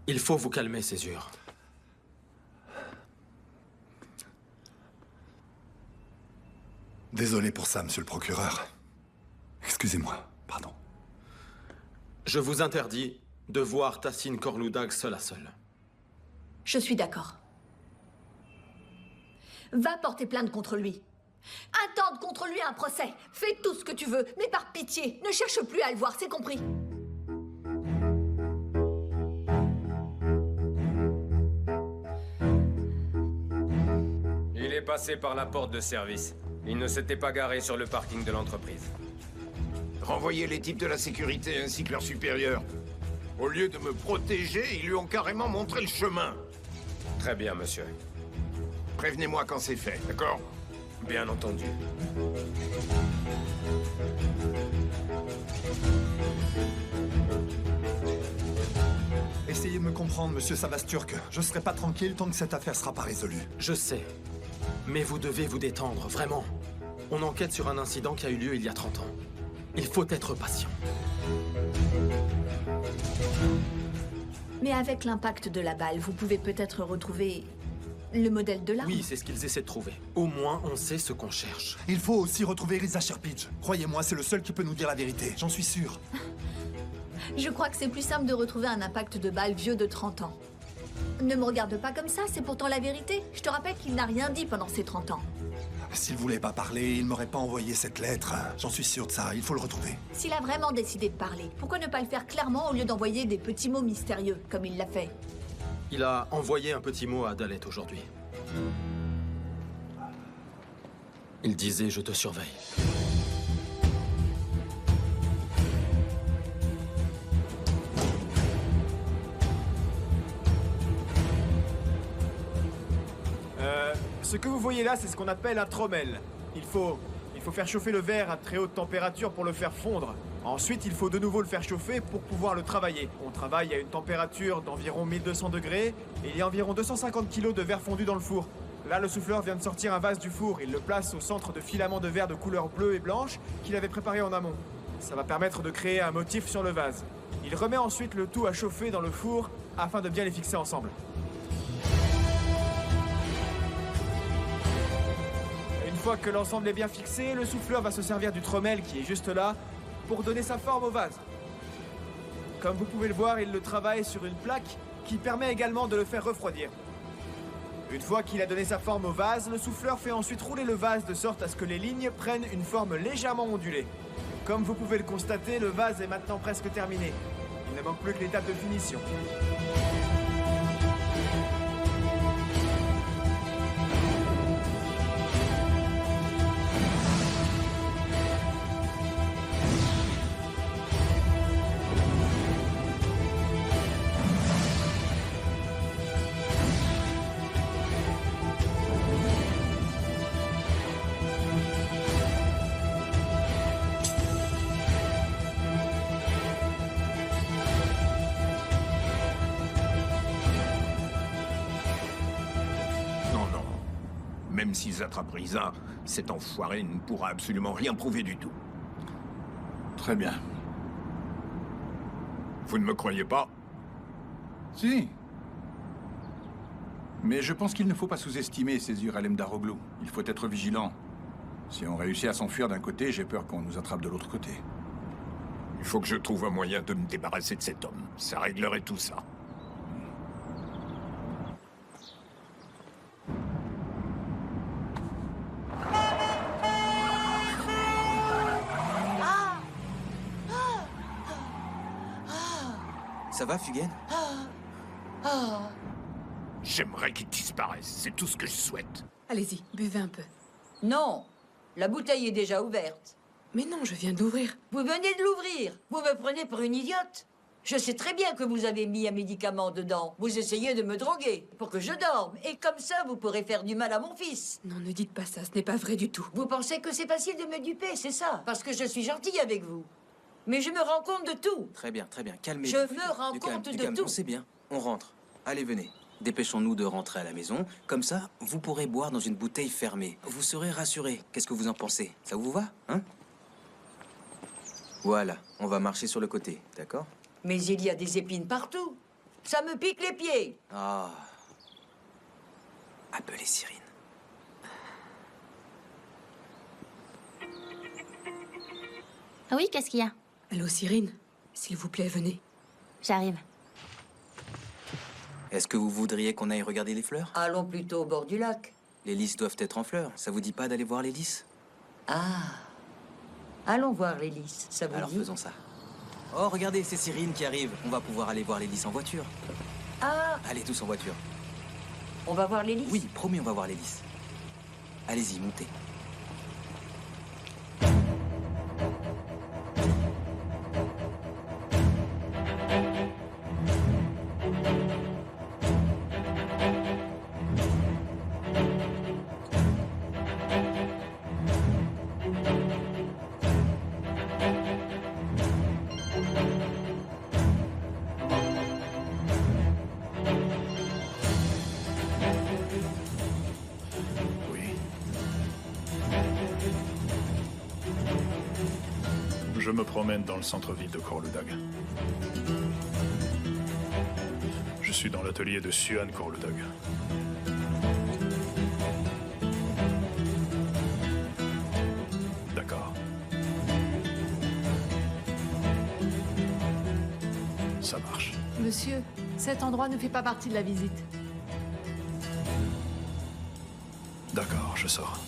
Il faut vous calmer, Césure. Désolé pour ça, monsieur le procureur. Excusez-moi, pardon. Je vous interdis de voir Tassine Korloudag seul à seul. Je suis d'accord. Va porter plainte contre lui. Intente contre lui un procès. Fais tout ce que tu veux, mais par pitié, ne cherche plus à le voir, c'est compris? Il est passé par la porte de service. Il ne s'était pas garé sur le parking de l'entreprise. Renvoyez les types de la sécurité ainsi que leurs supérieurs. Au lieu de me protéger, ils lui ont carrément montré le chemin. Très bien, monsieur. Prévenez-moi quand c'est fait, d'accord? Bien entendu. Essayez de me comprendre, monsieur Savasturk. Je serai pas tranquille tant que cette affaire sera pas résolue. Je sais. Mais vous devez vous détendre, vraiment. On enquête sur un incident qui a eu lieu il y a 30 ans. Il faut être patient. Mais avec l'impact de la balle, vous pouvez peut-être retrouver le modèle de l'arme. Oui, c'est ce qu'ils essaient de trouver. Au moins, on sait ce qu'on cherche. Il faut aussi retrouver Risa Sherpidge. Croyez-moi, c'est le seul qui peut nous dire la vérité. J'en suis sûr. Je crois que c'est plus simple de retrouver un impact de balle vieux de 30 ans. Ne me regarde pas comme ça, c'est pourtant la vérité. Je te rappelle qu'il n'a rien dit pendant ces 30 ans. S'il voulait pas parler, il m'aurait pas envoyé cette lettre. J'en suis sûr de ça, il faut le retrouver. S'il a vraiment décidé de parler, pourquoi ne pas le faire clairement au lieu d'envoyer des petits mots mystérieux, comme il l'a fait? Il a envoyé un petit mot à Dalet aujourd'hui. Il disait « Je te surveille ». Ce que vous voyez là, c'est ce qu'on appelle un trommel. Il faut faire chauffer le verre à très haute température pour le faire fondre. Ensuite, il faut de nouveau le faire chauffer pour pouvoir le travailler. On travaille à une température d'environ 1200 degrés et il y a environ 250 kg de verre fondu dans le four. Là, le souffleur vient de sortir un vase du four. Il le place au centre de filaments de verre de couleur bleue et blanche qu'il avait préparé en amont. Ça va permettre de créer un motif sur le vase. Il remet ensuite le tout à chauffer dans le four afin de bien les fixer ensemble. Une fois que l'ensemble est bien fixé, le souffleur va se servir du trommel qui est juste là pour donner sa forme au vase. Comme vous pouvez le voir, il le travaille sur une plaque qui permet également de le faire refroidir. Une fois qu'il a donné sa forme au vase, le souffleur fait ensuite rouler le vase de sorte à ce que les lignes prennent une forme légèrement ondulée. Comme vous pouvez le constater, le vase est maintenant presque terminé. Il ne manque plus que l'étape de finition. Même s'ils attrapent Risa, cet enfoiré ne pourra absolument rien prouver du tout. Très bien. Vous ne me croyez pas? Si. Mais je pense qu'il ne faut pas sous-estimer Césure Alem Daroglu. Il faut être vigilant. Si on réussit à s'enfuir d'un côté, j'ai peur qu'on nous attrape de l'autre côté. Il faut que je trouve un moyen de me débarrasser de cet homme. Ça réglerait tout ça. Ça va, Fugen? J'aimerais qu'il disparaisse, c'est tout ce que je souhaite. Allez-y, buvez un peu. Non, la bouteille est déjà ouverte. Mais non, je viens d'ouvrir. Vous venez de l'ouvrir. Vous me prenez pour une idiote. Je sais très bien que vous avez mis un médicament dedans. Vous essayez de me droguer pour que je dorme. Et comme ça, vous pourrez faire du mal à mon fils. Non, ne dites pas ça, ce n'est pas vrai du tout. Vous pensez que c'est facile de me duper, c'est ça? Parce que je suis gentille avec vous. Mais je me rends compte de tout. Très bien, calmez-vous. Je me rends compte de tout. On sait bien, on rentre. Allez, venez. Dépêchons-nous de rentrer à la maison. Comme ça, vous pourrez boire dans une bouteille fermée. Vous serez rassurés. Qu'est-ce que vous en pensez? Ça vous va, hein? Voilà, on va marcher sur le côté, d'accord? Mais il y a des épines partout. Ça me pique les pieds. Ah. Appelez Cyrine. Ah oui, qu'est-ce qu'il y a? Allô, Cyrine? S'il vous plaît, venez. J'arrive. Est-ce que vous voudriez qu'on aille regarder les fleurs? Allons plutôt au bord du lac. Les lys doivent être en fleurs. Ça vous dit pas d'aller voir les lys? Ah. Allons voir les lys, ça vous Alors dit? faisons ça. Oh, regardez, c'est Cyrine qui arrive. On va pouvoir aller voir les lys en voiture. Ah, Allez, tous en voiture. on va voir les lys? Oui, promis, on va voir les lys. Allez-y, montez. Oui. Je me promène dans le centre-ville de Korludag. Je suis dans l'atelier de Suan Korludag. D'accord. Ça marche. Monsieur, cet endroit ne fait pas partie de la visite. D'accord, je sors.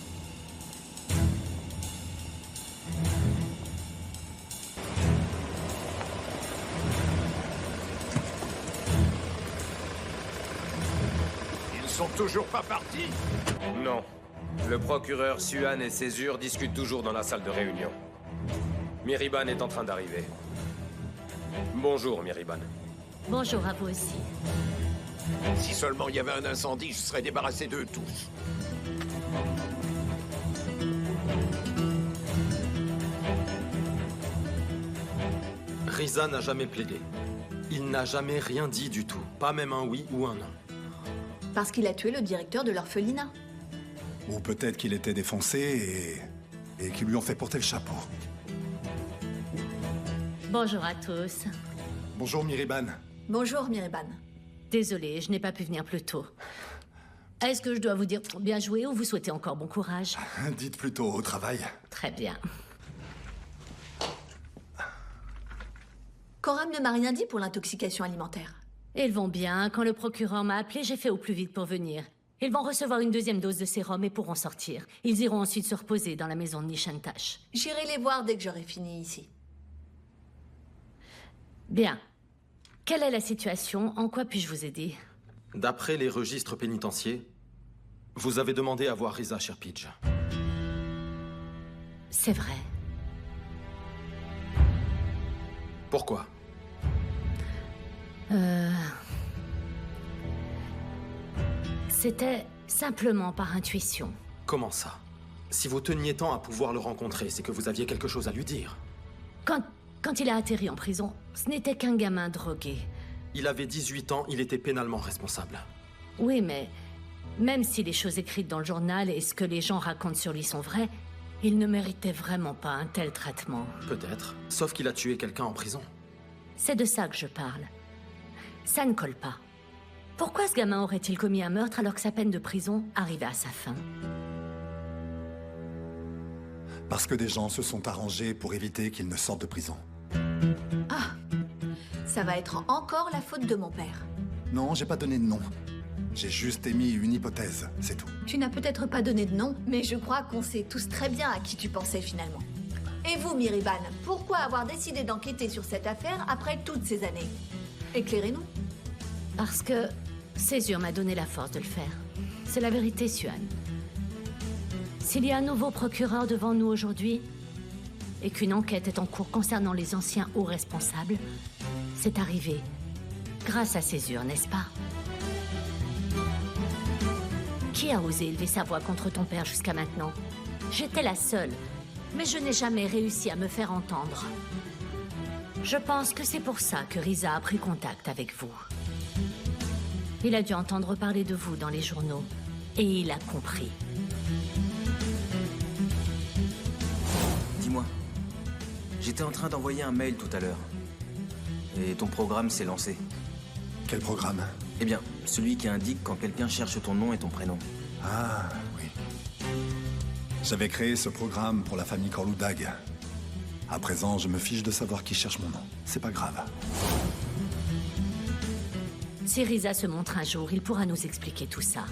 Ils sont toujours pas partis? Non. Le procureur Suan et Césure discutent toujours dans la salle de réunion. Miriban est en train d'arriver. Bonjour, Miriban. Bonjour à vous aussi. Si seulement il y avait un incendie, je serais débarrassé d'eux tous. Riza n'a jamais plaidé. Il n'a jamais rien dit du tout. Pas même un oui ou un non. Parce qu'il a tué le directeur de l'orphelinat. Ou peut-être qu'il était défoncé et qu'ils lui ont fait porter le chapeau. Bonjour à tous. Bonjour Miriban. Bonjour, Miriban. Désolée, je n'ai pas pu venir plus tôt. Est-ce que je dois vous dire bien joué ou vous souhaitez encore bon courage? Dites plutôt au travail. Très bien. Coram ne m'a rien dit pour l'intoxication alimentaire. Ils vont bien. Quand le procureur m'a appelé, j'ai fait au plus vite pour venir. Ils vont recevoir une deuxième dose de sérum et pourront sortir. Ils iront ensuite se reposer dans la maison de Nishantash. J'irai les voir dès que j'aurai fini ici. Bien. Quelle est la situation? En quoi puis-je vous aider? D'après les registres pénitentiaires, vous avez demandé à voir Riza Sherpidge. C'est vrai. Pourquoi? C'était simplement par intuition. Comment ça? Si vous teniez tant à pouvoir le rencontrer, c'est que vous aviez quelque chose à lui dire. Quand il a atterri en prison, ce n'était qu'un gamin drogué. Il avait 18 ans, il était pénalement responsable. Oui, mais même si les choses écrites dans le journal et ce que les gens racontent sur lui sont vraies, il ne méritait vraiment pas un tel traitement. Peut-être. Sauf qu'il a tué quelqu'un en prison. C'est de ça que je parle. Ça ne colle pas. Pourquoi ce gamin aurait-il commis un meurtre alors que sa peine de prison arrivait à sa fin? Parce que des gens se sont arrangés pour éviter qu'il ne sorte de prison. Ah, ça va être encore la faute de mon père. Non, j'ai pas donné de nom. J'ai juste émis une hypothèse, c'est tout. Tu n'as peut-être pas donné de nom, mais je crois qu'on sait tous très bien à qui tu pensais finalement. Et vous, Miriban, pourquoi avoir décidé d'enquêter sur cette affaire après toutes ces années? Éclairez-nous. Parce que Césure m'a donné la force de le faire. C'est la vérité, Suan. S'il y a un nouveau procureur devant nous aujourd'hui, et qu'une enquête est en cours concernant les anciens hauts responsables, c'est arrivé grâce à Césure, n'est-ce pas? Qui a osé élever sa voix contre ton père jusqu'à maintenant? J'étais la seule, mais je n'ai jamais réussi à me faire entendre. Je pense que c'est pour ça que Riza a pris contact avec vous. Il a dû entendre parler de vous dans les journaux, et il a compris. Dis-moi, j'étais en train d'envoyer un mail tout à l'heure. Et ton programme s'est lancé. Quel programme? Eh bien, celui qui indique quand quelqu'un cherche ton nom et ton prénom. Ah, oui. J'avais créé ce programme pour la famille Corloudag. À présent, je me fiche de savoir qui cherche mon nom. C'est pas grave. Si Risa se montre un jour, il pourra nous expliquer tout ça.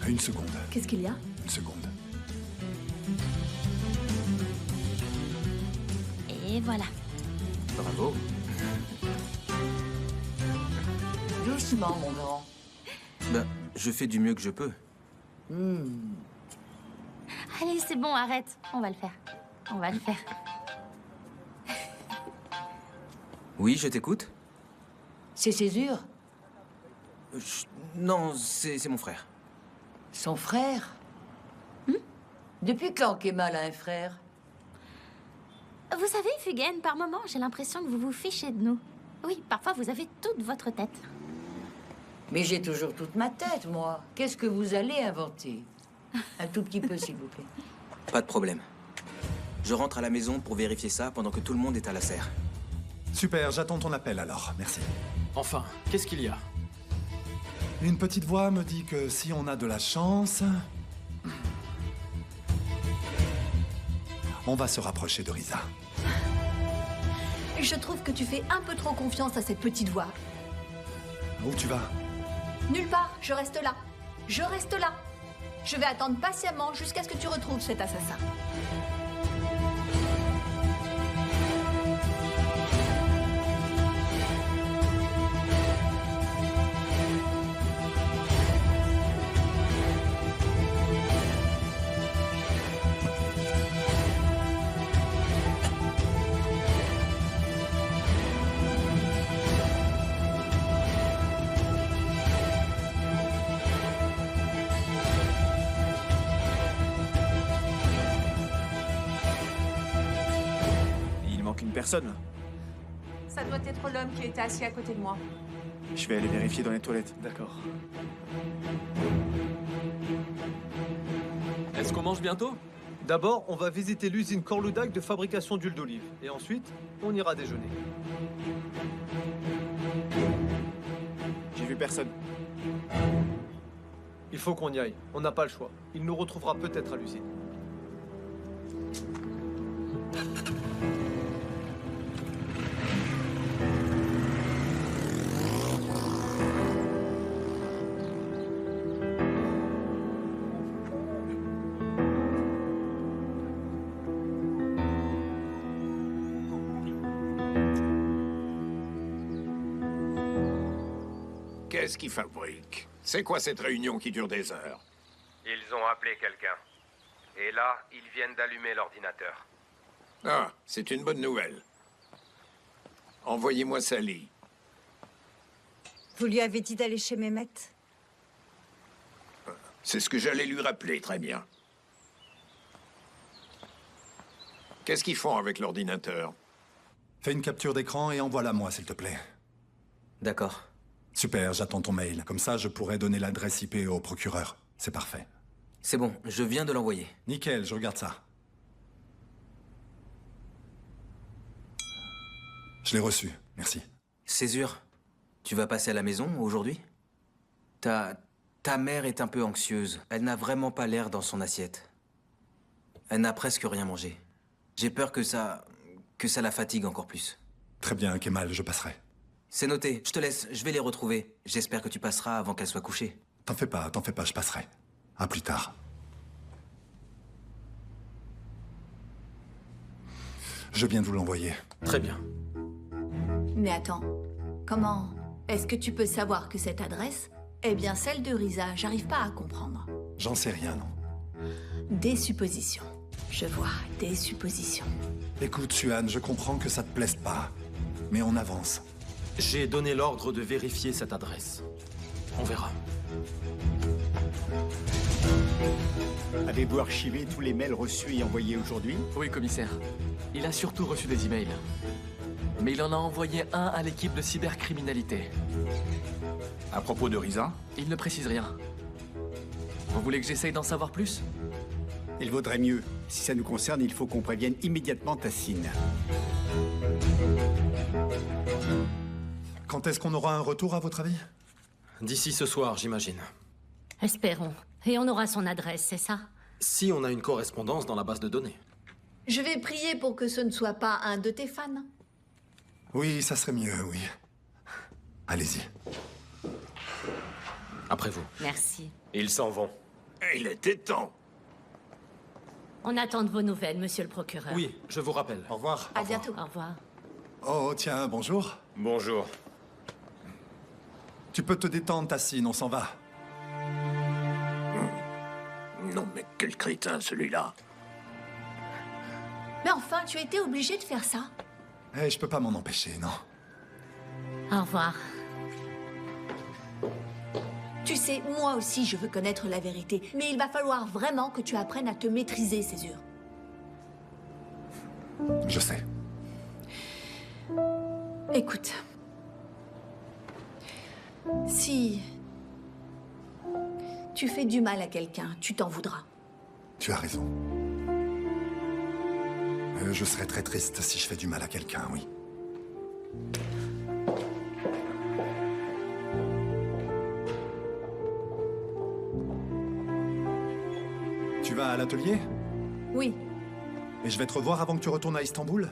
Une seconde. Qu'est-ce qu'il y a? Une seconde. Et voilà. Bravo. Doucement, mon grand. Ben, je fais du mieux que je peux. Allez, c'est bon, arrête. On va le faire. On va le faire. Oui, je t'écoute. C'est Césure? Non, c'est mon frère. Son frère? Depuis quand Kemal a un frère? Vous savez, Fugen, par moments, j'ai l'impression que vous vous fichez de nous. Oui, parfois, vous avez toute votre tête. Mais j'ai toujours toute ma tête, moi. Qu'est-ce que vous allez inventer? Un tout petit peu, s'il vous plaît. Pas de problème. Je rentre à la maison pour vérifier ça pendant que tout le monde est à la serre. Super, j'attends ton appel alors. Merci. Enfin, qu'est-ce qu'il y a? Une petite voix me dit que si on a de la chance, on va se rapprocher de Risa. Je trouve que tu fais un peu trop confiance à cette petite voix. Où tu vas? Nulle part, je reste là. Je reste là. Je vais attendre patiemment jusqu'à ce que tu retrouves cet assassin. Personne. Ça doit être l'homme qui était assis à côté de moi. Je vais aller vérifier dans les toilettes. D'accord. Est-ce qu'on mange bientôt? D'abord, on va visiter l'usine Corloudag de fabrication d'huile d'olive. Et ensuite, on ira déjeuner. J'ai vu personne. Il faut qu'on y aille. On n'a pas le choix. Il nous retrouvera peut-être à l'usine. Qu'est-ce qu'ils fabriquent? C'est quoi cette réunion qui dure des heures? Ils ont appelé quelqu'un. Et là, ils viennent d'allumer l'ordinateur. Ah, c'est une bonne nouvelle. Envoyez-moi Sally. Vous lui avez dit d'aller chez Mehmet? C'est ce que j'allais lui rappeler, très bien. Qu'est-ce qu'ils font avec l'ordinateur? Fais une capture d'écran et envoie-la moi, s'il te plaît. D'accord. Super, j'attends ton mail. Comme ça, je pourrai donner l'adresse IP au procureur. C'est parfait. C'est bon, je viens de l'envoyer. Nickel, je regarde ça. Je l'ai reçu, merci. Césure, tu vas passer à la maison aujourd'hui? Ta mère est un peu anxieuse. Elle n'a vraiment pas l'air dans son assiette. Elle n'a presque rien mangé. J'ai peur que ça la fatigue encore plus. Très bien, Kemal, je passerai. C'est noté, je te laisse, je vais les retrouver. J'espère que tu passeras avant qu'elle soit couchée. T'en fais pas, je passerai. À plus tard. Je viens de vous l'envoyer. Très bien. Mais attends, comment est-ce que tu peux savoir que cette adresse est bien celle de Risa? J'arrive pas à comprendre. J'en sais rien, non. Des suppositions. Je vois, des suppositions. Écoute, Suan, je comprends que ça te plaise pas. Mais on avance. J'ai donné l'ordre de vérifier cette adresse. On verra. Avez-vous archivé tous les mails reçus et envoyés aujourd'hui? Oui, commissaire. Il a surtout reçu des emails. Mais il en a envoyé un à l'équipe de cybercriminalité. À propos de Risa? Il ne précise rien. Vous voulez que j'essaye d'en savoir plus? Il vaudrait mieux. Si ça nous concerne, il faut qu'on prévienne immédiatement Tassine. Quand est-ce qu'on aura un retour, à votre avis? D'ici ce soir, j'imagine. Espérons. Et on aura son adresse, c'est ça? Si on a une correspondance dans la base de données. Je vais prier pour que ce ne soit pas un de tes fans. Oui, ça serait mieux, oui. Allez-y. Après vous. Merci. Ils s'en vont. Il était temps. On attend de vos nouvelles, monsieur le procureur. Oui, je vous rappelle. Au revoir. À bientôt. Au revoir. Oh, tiens, bonjour. Bonjour. Tu peux te détendre, Tassine, on s'en va. Non, mais quel crétin, celui-là. Mais enfin, tu étais obligé de faire ça. Eh, je peux pas m'en empêcher, non. Au revoir. Tu sais, moi aussi, je veux connaître la vérité. Mais il va falloir vraiment que tu apprennes à te maîtriser, Césure. Je sais. Écoute. Si tu fais du mal à quelqu'un, tu t'en voudras. Tu as raison. Je serais très triste si je fais du mal à quelqu'un, oui. Tu vas à l'atelier? Oui. Et je vais te revoir avant que tu retournes à Istanbul?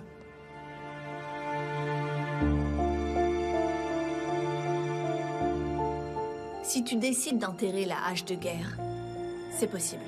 Si tu décides d'enterrer la hache de guerre, c'est possible.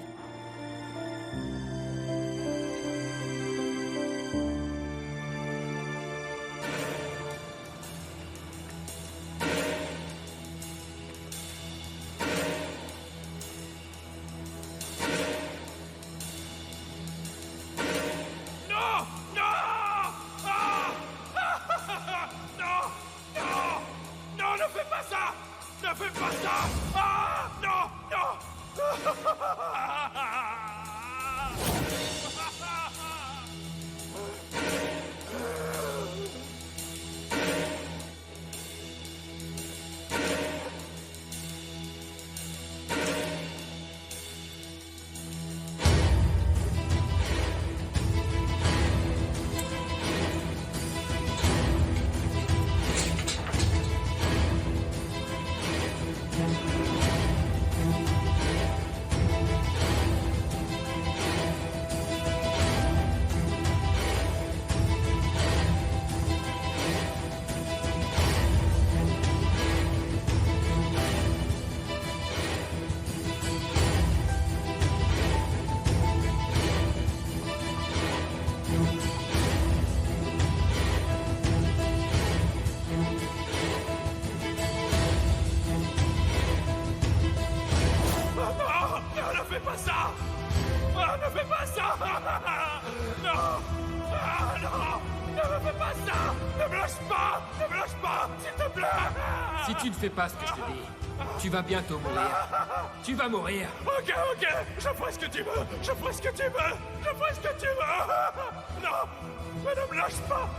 Si tu ne fais pas ce que je te dis, tu vas bientôt mourir. Tu vas mourir. Ok, je ferai ce que tu veux. Je ferai ce que tu veux. Je ferai ce que tu veux. Non, mais ne me lâche pas.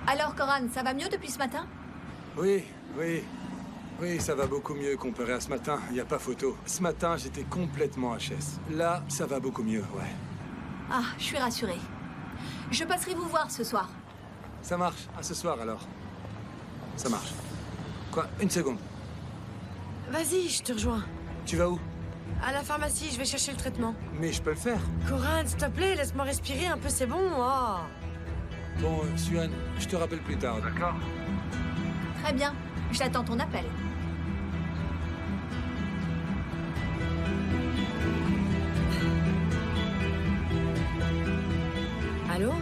Alors, Coran, ça va mieux depuis ce matin? Oui, ça va beaucoup mieux comparé à ce matin, il n'y a pas photo. Ce matin, j'étais complètement HS. Là, ça va beaucoup mieux, ouais. Ah, je suis rassurée. Je passerai vous voir ce soir. Ça marche, à ce soir alors. Ça marche. Quoi? Une seconde. Vas-y, je te rejoins. Tu vas où? À la pharmacie, je vais chercher le traitement. Mais je peux le faire. Coran, s'il te plaît, laisse-moi respirer un peu, c'est bon. Oh. Bon, Suhan, je te rappelle plus tard, d'accord? Très bien. J'attends ton appel. Allô?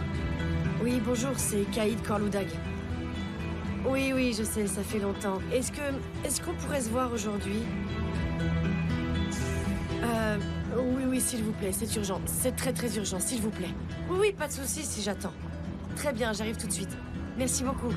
Oui, bonjour, c'est Kaïd Korloudag. Oui, je sais, ça fait longtemps. Est-ce qu'on pourrait se voir aujourd'hui? Oui, s'il vous plaît, c'est urgent. C'est très, très urgent, s'il vous plaît. Oui, pas de souci si j'attends. Très bien, j'arrive tout de suite. Merci beaucoup.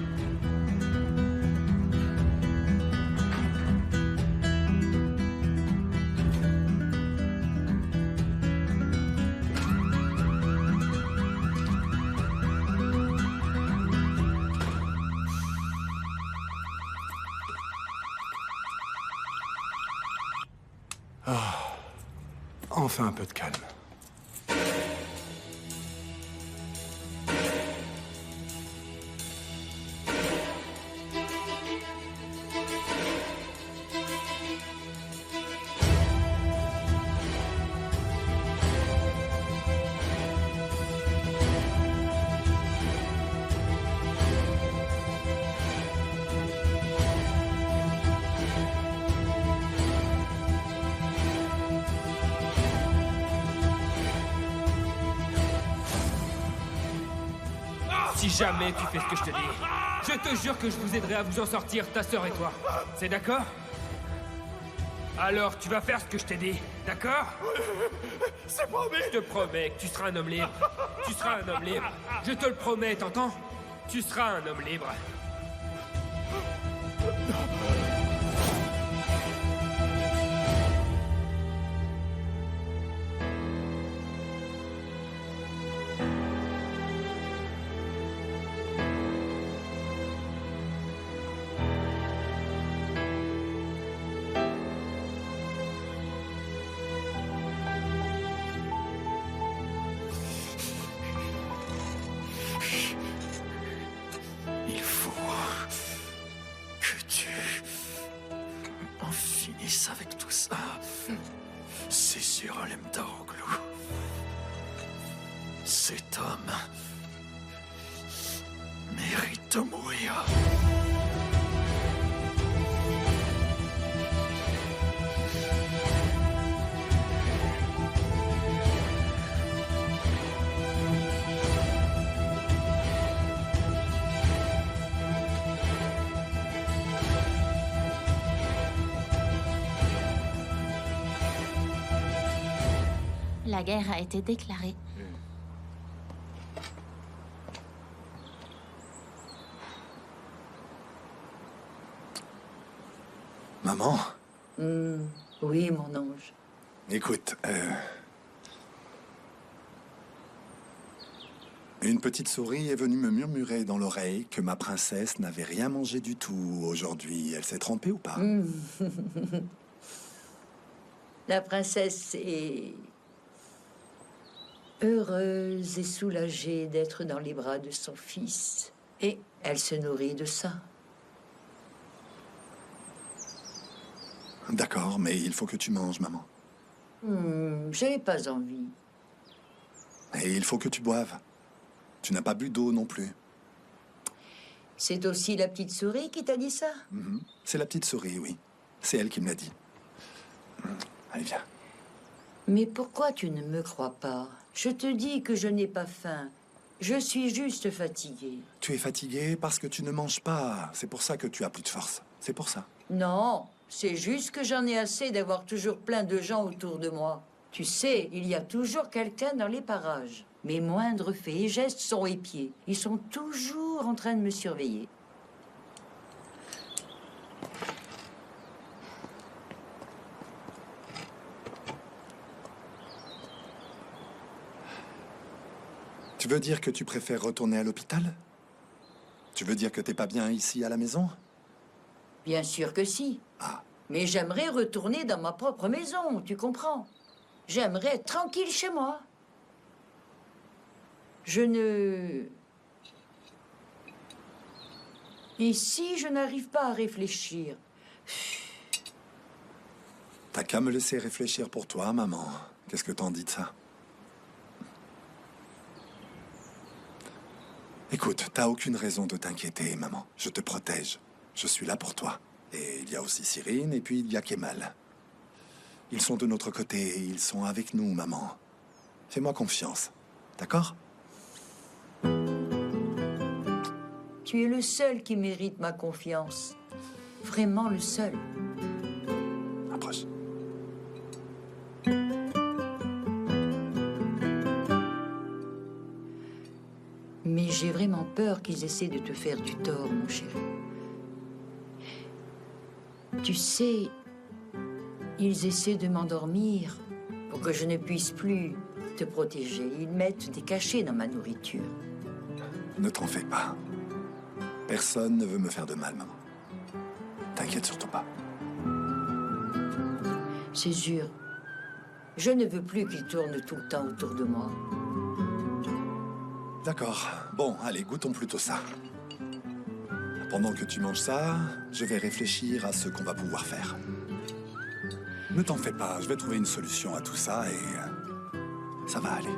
Ah, enfin un peu de calme. Si jamais tu fais ce que je te dis, je te jure que je vous aiderai à vous en sortir, ta sœur et toi. C'est d'accord? Alors, tu vas faire ce que je t'ai dit, d'accord? C'est promis! Je te promets que tu seras un homme libre. Tu seras un homme libre. Je te le promets, t'entends? Tu seras un homme libre. Il faut que tu en finisses avec tout ça. C'est sur Alem Daroglu. Cet homme mérite de mourir. La guerre a été déclarée. Maman, Oui, mon ange. écoute, une petite souris est venue me murmurer dans l'oreille que ma princesse n'avait rien mangé du tout aujourd'hui. Elle s'est trompée ou pas? La princesse est heureuse et soulagée d'être dans les bras de son fils. Et elle se nourrit de ça. D'accord, mais il faut que tu manges, maman. Je n'ai pas envie. Et il faut que tu boives. Tu n'as pas bu d'eau non plus. C'est aussi la petite souris qui t'a dit ça? C'est la petite souris, oui. C'est elle qui me l'a dit. Allez, viens. Mais pourquoi tu ne me crois pas? Je te dis que je n'ai pas faim. Je suis juste fatiguée. Tu es fatigué parce que tu ne manges pas. C'est pour ça que tu as plus de force. C'est pour ça. Non, c'est juste que j'en ai assez d'avoir toujours plein de gens autour de moi. Tu sais, il y a toujours quelqu'un dans les parages. Mes moindres faits et gestes sont épiés. Ils sont toujours en train de me surveiller. Tu veux dire que tu préfères retourner à l'hôpital? Tu veux dire que t'es pas bien ici à la maison? Bien sûr que si. Mais j'aimerais retourner dans ma propre maison, tu comprends? J'aimerais être tranquille chez moi. Ici, je n'arrive pas à réfléchir. T'as qu'à me laisser réfléchir pour toi, maman. Qu'est-ce que t'en dis de ça? Écoute, t'as aucune raison de t'inquiéter, maman. Je te protège. Je suis là pour toi. Et il y a aussi Cyrine, et puis il y a Kemal. Ils sont de notre côté, ils sont avec nous, maman. Fais-moi confiance, d'accord? Tu es le seul qui mérite ma confiance. Vraiment le seul. Approche. Mais j'ai vraiment peur qu'ils essaient de te faire du tort, mon chéri. Tu sais, ils essaient de m'endormir pour que je ne puisse plus te protéger. Ils mettent des cachets dans ma nourriture. Ne t'en fais pas. Personne ne veut me faire de mal, maman. T'inquiète surtout pas. Césure, je ne veux plus qu'il tourne tout le temps autour de moi. D'accord. Bon, allez, goûtons plutôt ça. Pendant que tu manges ça, je vais réfléchir à ce qu'on va pouvoir faire. Ne t'en fais pas, je vais trouver une solution à tout ça et... ça va aller.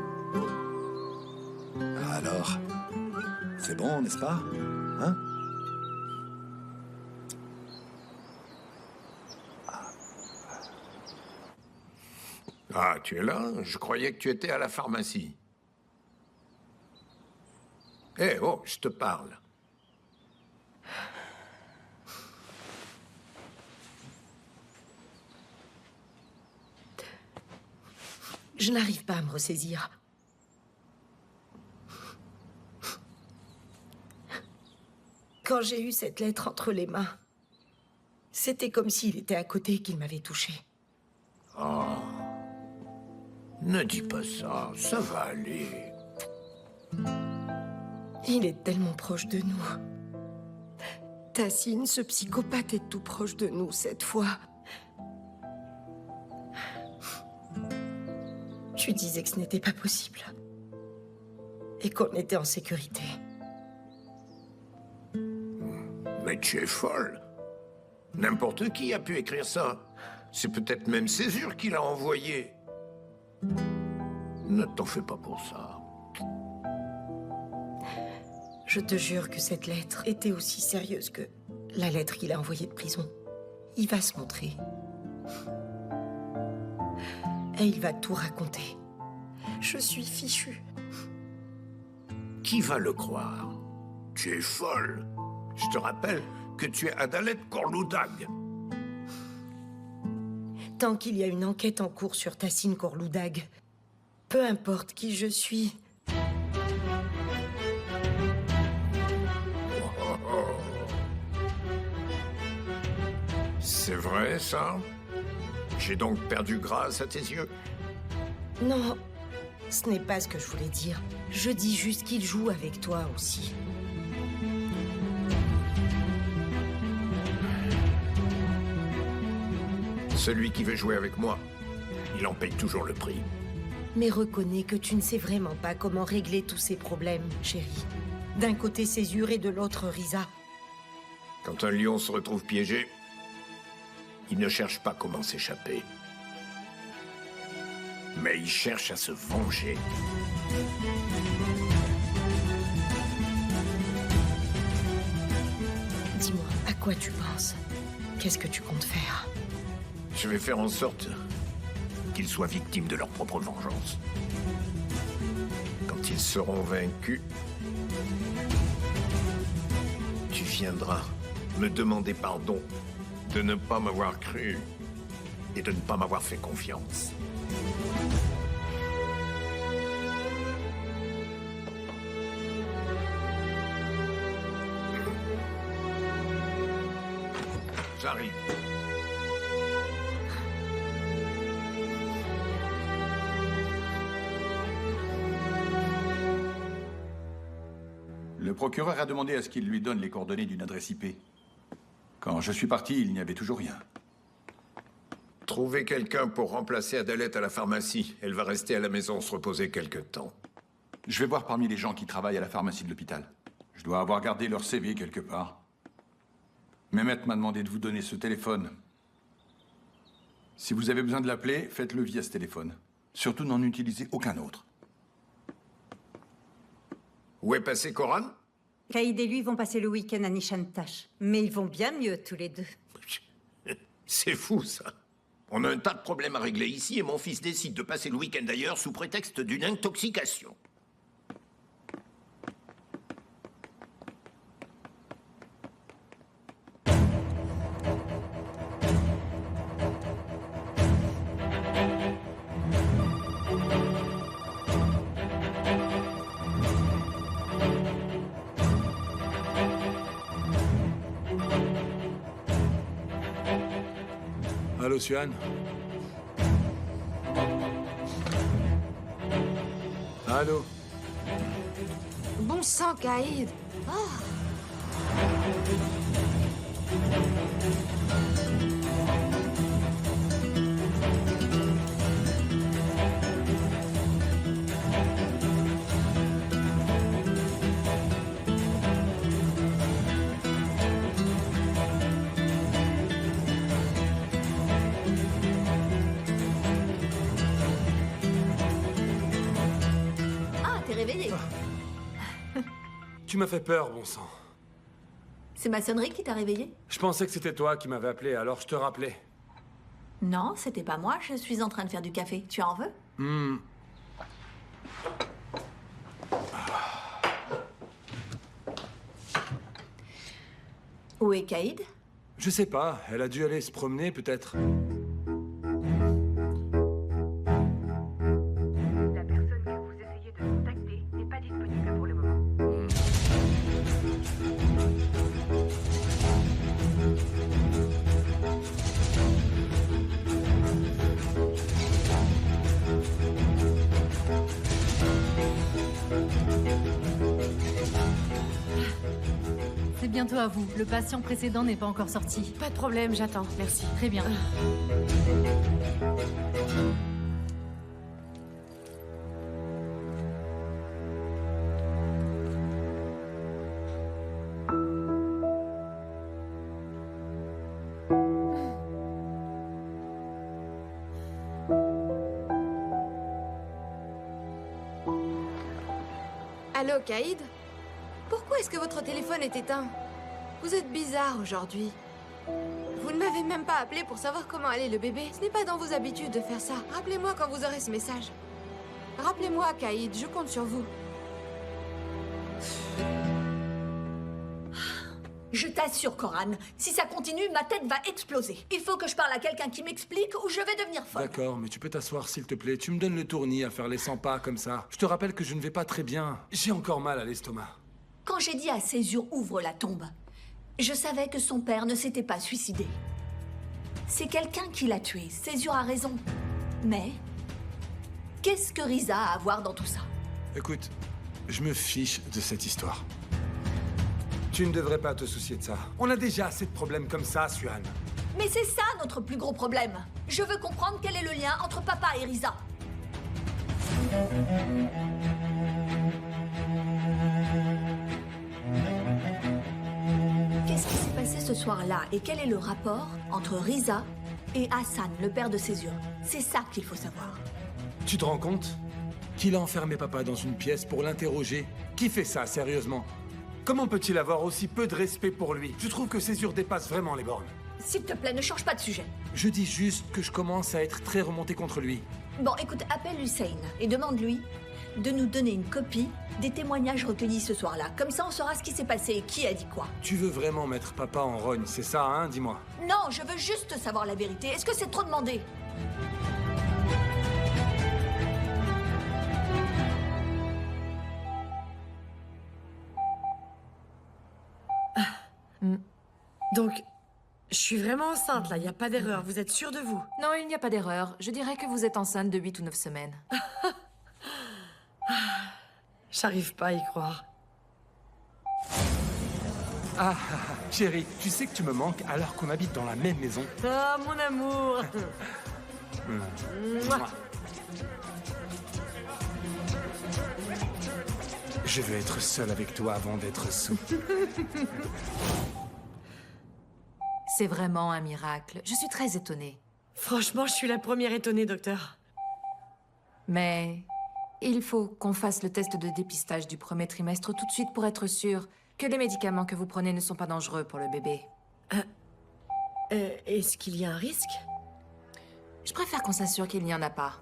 Alors, c'est bon, n'est-ce pas? Hein? Ah, tu es là? Je croyais que tu étais à la pharmacie. Eh, oh, je te parle. Je n'arrive pas à me ressaisir. Quand j'ai eu cette lettre entre les mains, c'était comme s'il était à côté et qu'il m'avait touché. Oh. Ne dis pas ça, ça va aller. Il est tellement proche de nous. Tassine, ce psychopathe est tout proche de nous cette fois. Tu disais que ce n'était pas possible. Et qu'on était en sécurité. Mais tu es folle. N'importe qui a pu écrire ça. C'est peut-être même Césure qui l'a envoyé. Ne t'en fais pas pour ça. Je te jure que cette lettre était aussi sérieuse que la lettre qu'il a envoyée de prison. Il va se montrer. Et il va tout raconter. Je suis fichue. Qui va le croire? Tu es folle. Je te rappelle que tu es Adalet Korloudag. Tant qu'il y a une enquête en cours sur Tassine Korloudag, peu importe qui je suis... C'est vrai, ça? J'ai donc perdu grâce à tes yeux? Non, ce n'est pas ce que je voulais dire. Je dis juste qu'il joue avec toi aussi. Celui qui veut jouer avec moi, il en paye toujours le prix. Mais reconnais que tu ne sais vraiment pas comment régler tous ces problèmes, chérie. D'un côté Césure et de l'autre Risa. Quand un lion se retrouve piégé, il ne cherche pas comment s'échapper. Mais il cherche à se venger. Dis-moi, à quoi tu penses? Qu'est-ce que tu comptes faire? Je vais faire en sorte qu'ils soient victimes de leur propre vengeance. Quand ils seront vaincus, tu viendras me demander pardon de ne pas m'avoir cru et de ne pas m'avoir fait confiance. J'arrive. Le procureur a demandé à ce qu'il lui donne les coordonnées d'une adresse IP. Quand je suis parti, il n'y avait toujours rien. Trouvez quelqu'un pour remplacer Adalet à la pharmacie. Elle va rester à la maison se reposer quelque temps. Je vais voir parmi les gens qui travaillent à la pharmacie de l'hôpital. Je dois avoir gardé leur CV quelque part. Mehmet m'a demandé de vous donner ce téléphone. Si vous avez besoin de l'appeler, faites-le via ce téléphone. Surtout n'en utilisez aucun autre. Où est passé Koran? Kaïd et lui vont passer le week-end à Nishantash. Mais ils vont bien mieux tous les deux. C'est fou, ça. On a un tas de problèmes à régler ici et mon fils décide de passer le week-end ailleurs sous prétexte d'une intoxication. Allô, Suhan? Allô? Bon sang, Kaïd. Tu m'as fait peur, bon sang. C'est ma sonnerie qui t'a réveillé? Je pensais que c'était toi qui m'avais appelé, alors je te rappelais. Non, c'était pas moi, je suis en train de faire du café. Tu en veux? Où est Caïd? Je sais pas, elle a dû aller se promener, peut-être. La personne que vous essayez de contacter n'est pas disponible pour le moment. C'est bientôt à vous. Le patient précédent n'est pas encore sorti. Pas de problème, j'attends. Merci. Très bien. Allô, Caïd? Pourquoi est-ce que votre téléphone est éteint? Vous êtes bizarre aujourd'hui. Vous ne m'avez même pas appelé pour savoir comment allait le bébé. Ce n'est pas dans vos habitudes de faire ça. Rappelez-moi quand vous aurez ce message. Rappelez-moi, Caïd, je compte sur vous. Je t'assure, Coran, si ça continue, ma tête va exploser. Il faut que je parle à quelqu'un qui m'explique ou je vais devenir folle. D'accord, mais tu peux t'asseoir, s'il te plaît. Tu me donnes le tournis à faire les 100 pas comme ça. Je te rappelle que je ne vais pas très bien. J'ai encore mal à l'estomac. Quand j'ai dit à Césure ouvre la tombe, je savais que son père ne s'était pas suicidé. C'est quelqu'un qui l'a tué. Césure a raison. Mais qu'est-ce que Riza a à voir dans tout ça? Écoute, je me fiche de cette histoire. Tu ne devrais pas te soucier de ça. On a déjà assez de problèmes comme ça, Suhan. Mais c'est ça notre plus gros problème. Je veux comprendre quel est le lien entre papa et Riza. Qu'est-ce qui s'est passé ce soir-là et quel est le rapport entre Riza et Hassan, le père de Césure? C'est ça qu'il faut savoir. Tu te rends compte qu'il a enfermé papa dans une pièce pour l'interroger? Qui fait ça, sérieusement? Comment peut-il avoir aussi peu de respect pour lui? Je trouve que Césure dépasse vraiment les bornes. S'il te plaît, ne change pas de sujet. Je dis juste que je commence à être très remonté contre lui. Bon, écoute, appelle Hussein et demande-lui de nous donner une copie des témoignages recueillis ce soir-là. Comme ça, on saura ce qui s'est passé et qui a dit quoi. Tu veux vraiment mettre papa en rogne, c'est ça, hein? Dis-moi. Non, je veux juste savoir la vérité. Est-ce que c'est trop demandé? Donc, je suis vraiment enceinte, là. Il n'y a pas d'erreur. Vous êtes sûre de vous? Non, il n'y a pas d'erreur. Je dirais que vous êtes enceinte de 8 ou 9 semaines. J'arrive pas à y croire. Ah, chérie, tu sais que tu me manques alors qu'on habite dans la même maison. Ah, mon amour. Mouah. Je veux être seul avec toi avant d'être sous. C'est vraiment un miracle. Je suis très étonnée. Franchement, je suis la première étonnée, docteur. Mais il faut qu'on fasse le test de dépistage du premier trimestre tout de suite pour être sûr que les médicaments que vous prenez ne sont pas dangereux pour le bébé. Est-ce qu'il y a un risque? Je préfère qu'on s'assure qu'il n'y en a pas.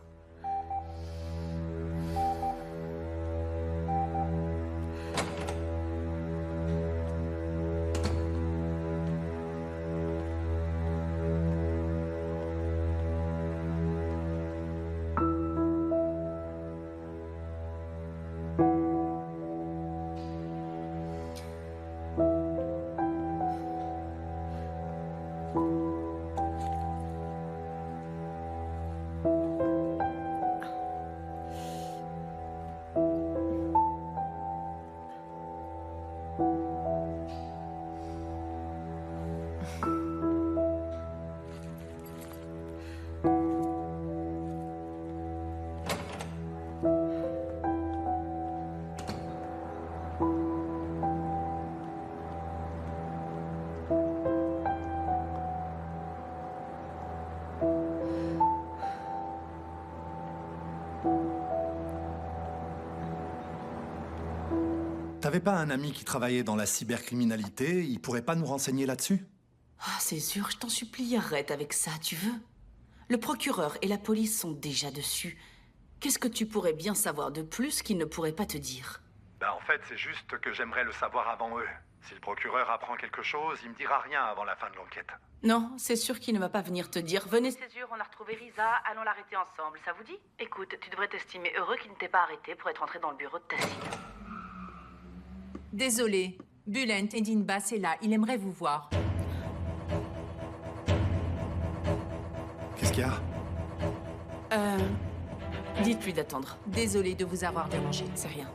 n'avez pas un ami qui travaillait dans la cybercriminalité? Il pourrait pas nous renseigner là-dessus? Ah, Césure, je t'en supplie, arrête avec ça, tu veux? Le procureur et la police sont déjà dessus. Qu'est-ce que tu pourrais bien savoir de plus qu'ils ne pourraient pas te dire? En fait, c'est juste que j'aimerais le savoir avant eux. Si le procureur apprend quelque chose, il me dira rien avant la fin de l'enquête. Non, c'est sûr qu'il ne va pas venir te dire. Venez. Césure, on a retrouvé Risa, allons l'arrêter ensemble, ça vous dit? Écoute, tu devrais t'estimer heureux qu'il ne t'ait pas arrêté pour être entré dans le bureau de Tacite. Désolée, Bulent et Dinbas est là, il aimerait vous voir. Qu'est-ce qu'il y a? Dites-lui d'attendre. Désolée de vous avoir dérangé. C'est rien.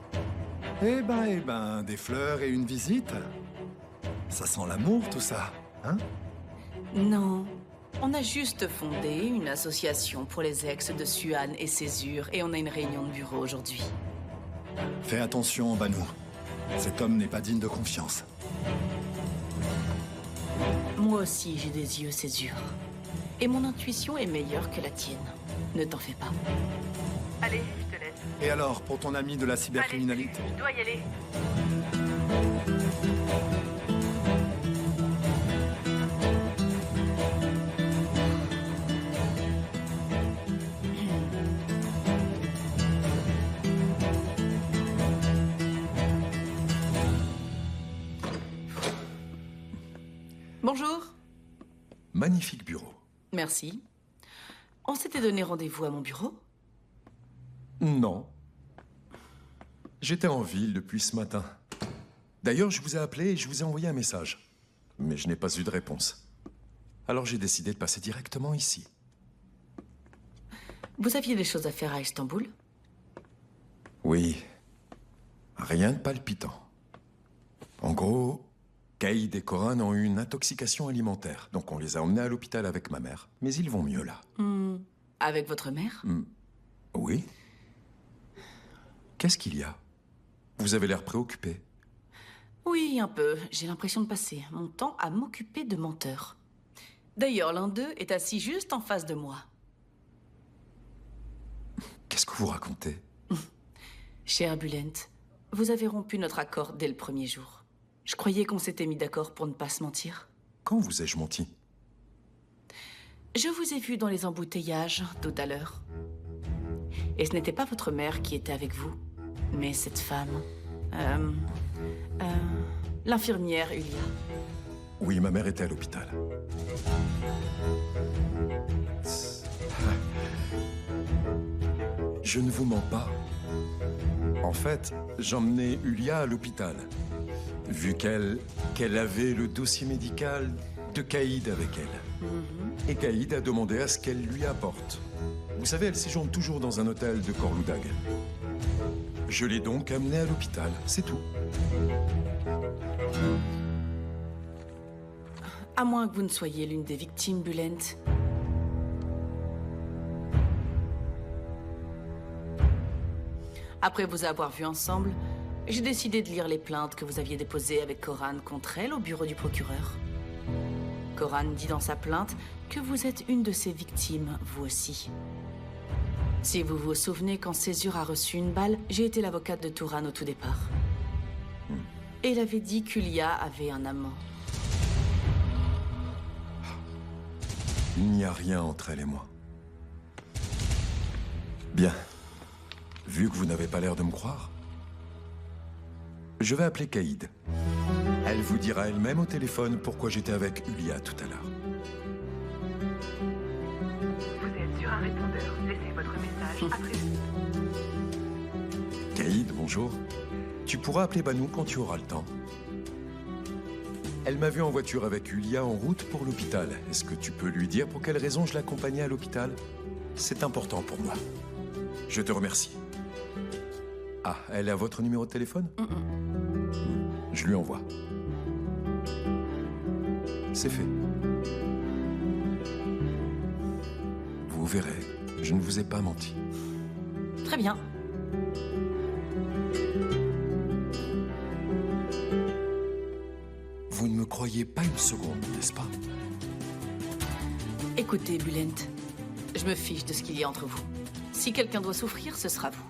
Eh ben, des fleurs et une visite. Ça sent l'amour, tout ça, hein? Non. On a juste fondé une association pour les ex de Suhan et Césure et on a une réunion de bureau aujourd'hui. Fais attention, Banu. Cet homme n'est pas digne de confiance. Moi aussi, j'ai des yeux, Césure. Et mon intuition est meilleure que la tienne. Ne t'en fais pas. Allez, je te laisse. Et alors, pour ton ami de la cybercriminalité? Allez, je dois y aller. Bonjour. Magnifique bureau. Merci. On s'était donné rendez-vous à mon bureau? Non. J'étais en ville depuis ce matin. D'ailleurs, je vous ai appelé et je vous ai envoyé un message. Mais je n'ai pas eu de réponse. Alors j'ai décidé de passer directement ici. Vous aviez des choses à faire à Istanbul? Oui. Rien de palpitant. En gros, Caïd et Coran ont eu une intoxication alimentaire. Donc on les a emmenés à l'hôpital avec ma mère. Mais ils vont mieux là. Avec votre mère? Oui. Qu'est-ce qu'il y a? Vous avez l'air préoccupé. Oui, un peu. J'ai l'impression de passer mon temps à m'occuper de menteurs. D'ailleurs, l'un d'eux est assis juste en face de moi. Qu'est-ce que vous racontez? Cher Bulent, vous avez rompu notre accord dès le premier jour. Je croyais qu'on s'était mis d'accord pour ne pas se mentir. Quand vous ai-je menti? Je vous ai vu dans les embouteillages tout à l'heure. Et ce n'était pas votre mère qui était avec vous, mais cette femme. L'infirmière Ulia. Oui, ma mère était à l'hôpital. Je ne vous mens pas. En fait, j'emmenais Ulia à l'hôpital, vu qu'elle avait le dossier médical de Caïd avec elle. Et Caïd a demandé à ce qu'elle lui apporte. Vous savez, elle séjourne toujours dans un hôtel de Korloudag. Je l'ai donc amenée à l'hôpital, c'est tout. À moins que vous ne soyez l'une des victimes, Bulent. Après vous avoir vus ensemble, j'ai décidé de lire les plaintes que vous aviez déposées avec Coran contre elle au bureau du procureur. Coran dit dans sa plainte que vous êtes une de ses victimes, vous aussi. Si vous vous souvenez, quand Césure a reçu une balle, j'ai été l'avocate de Touran au tout départ. Et il avait dit qu'Ulia avait un amant. Il n'y a rien entre elle et moi. Bien. Vu que vous n'avez pas l'air de me croire, je vais appeler Caïd. Elle vous dira elle-même au téléphone pourquoi j'étais avec Ulia tout à l'heure. Vous êtes sur un répondeur. Laissez votre message après. Caïd, bonjour. Tu pourras appeler Banu quand tu auras le temps. Elle m'a vu en voiture avec Ulia en route pour l'hôpital. Est-ce que tu peux lui dire pour quelle raison je l'accompagnais à l'hôpital? C'est important pour moi. Je te remercie. Ah, elle a votre numéro de téléphone? Je lui envoie. C'est fait. Vous verrez, je ne vous ai pas menti. Très bien. Vous ne me croyez pas une seconde, n'est-ce pas? Écoutez, Bulent, je me fiche de ce qu'il y a entre vous. Si quelqu'un doit souffrir, ce sera vous.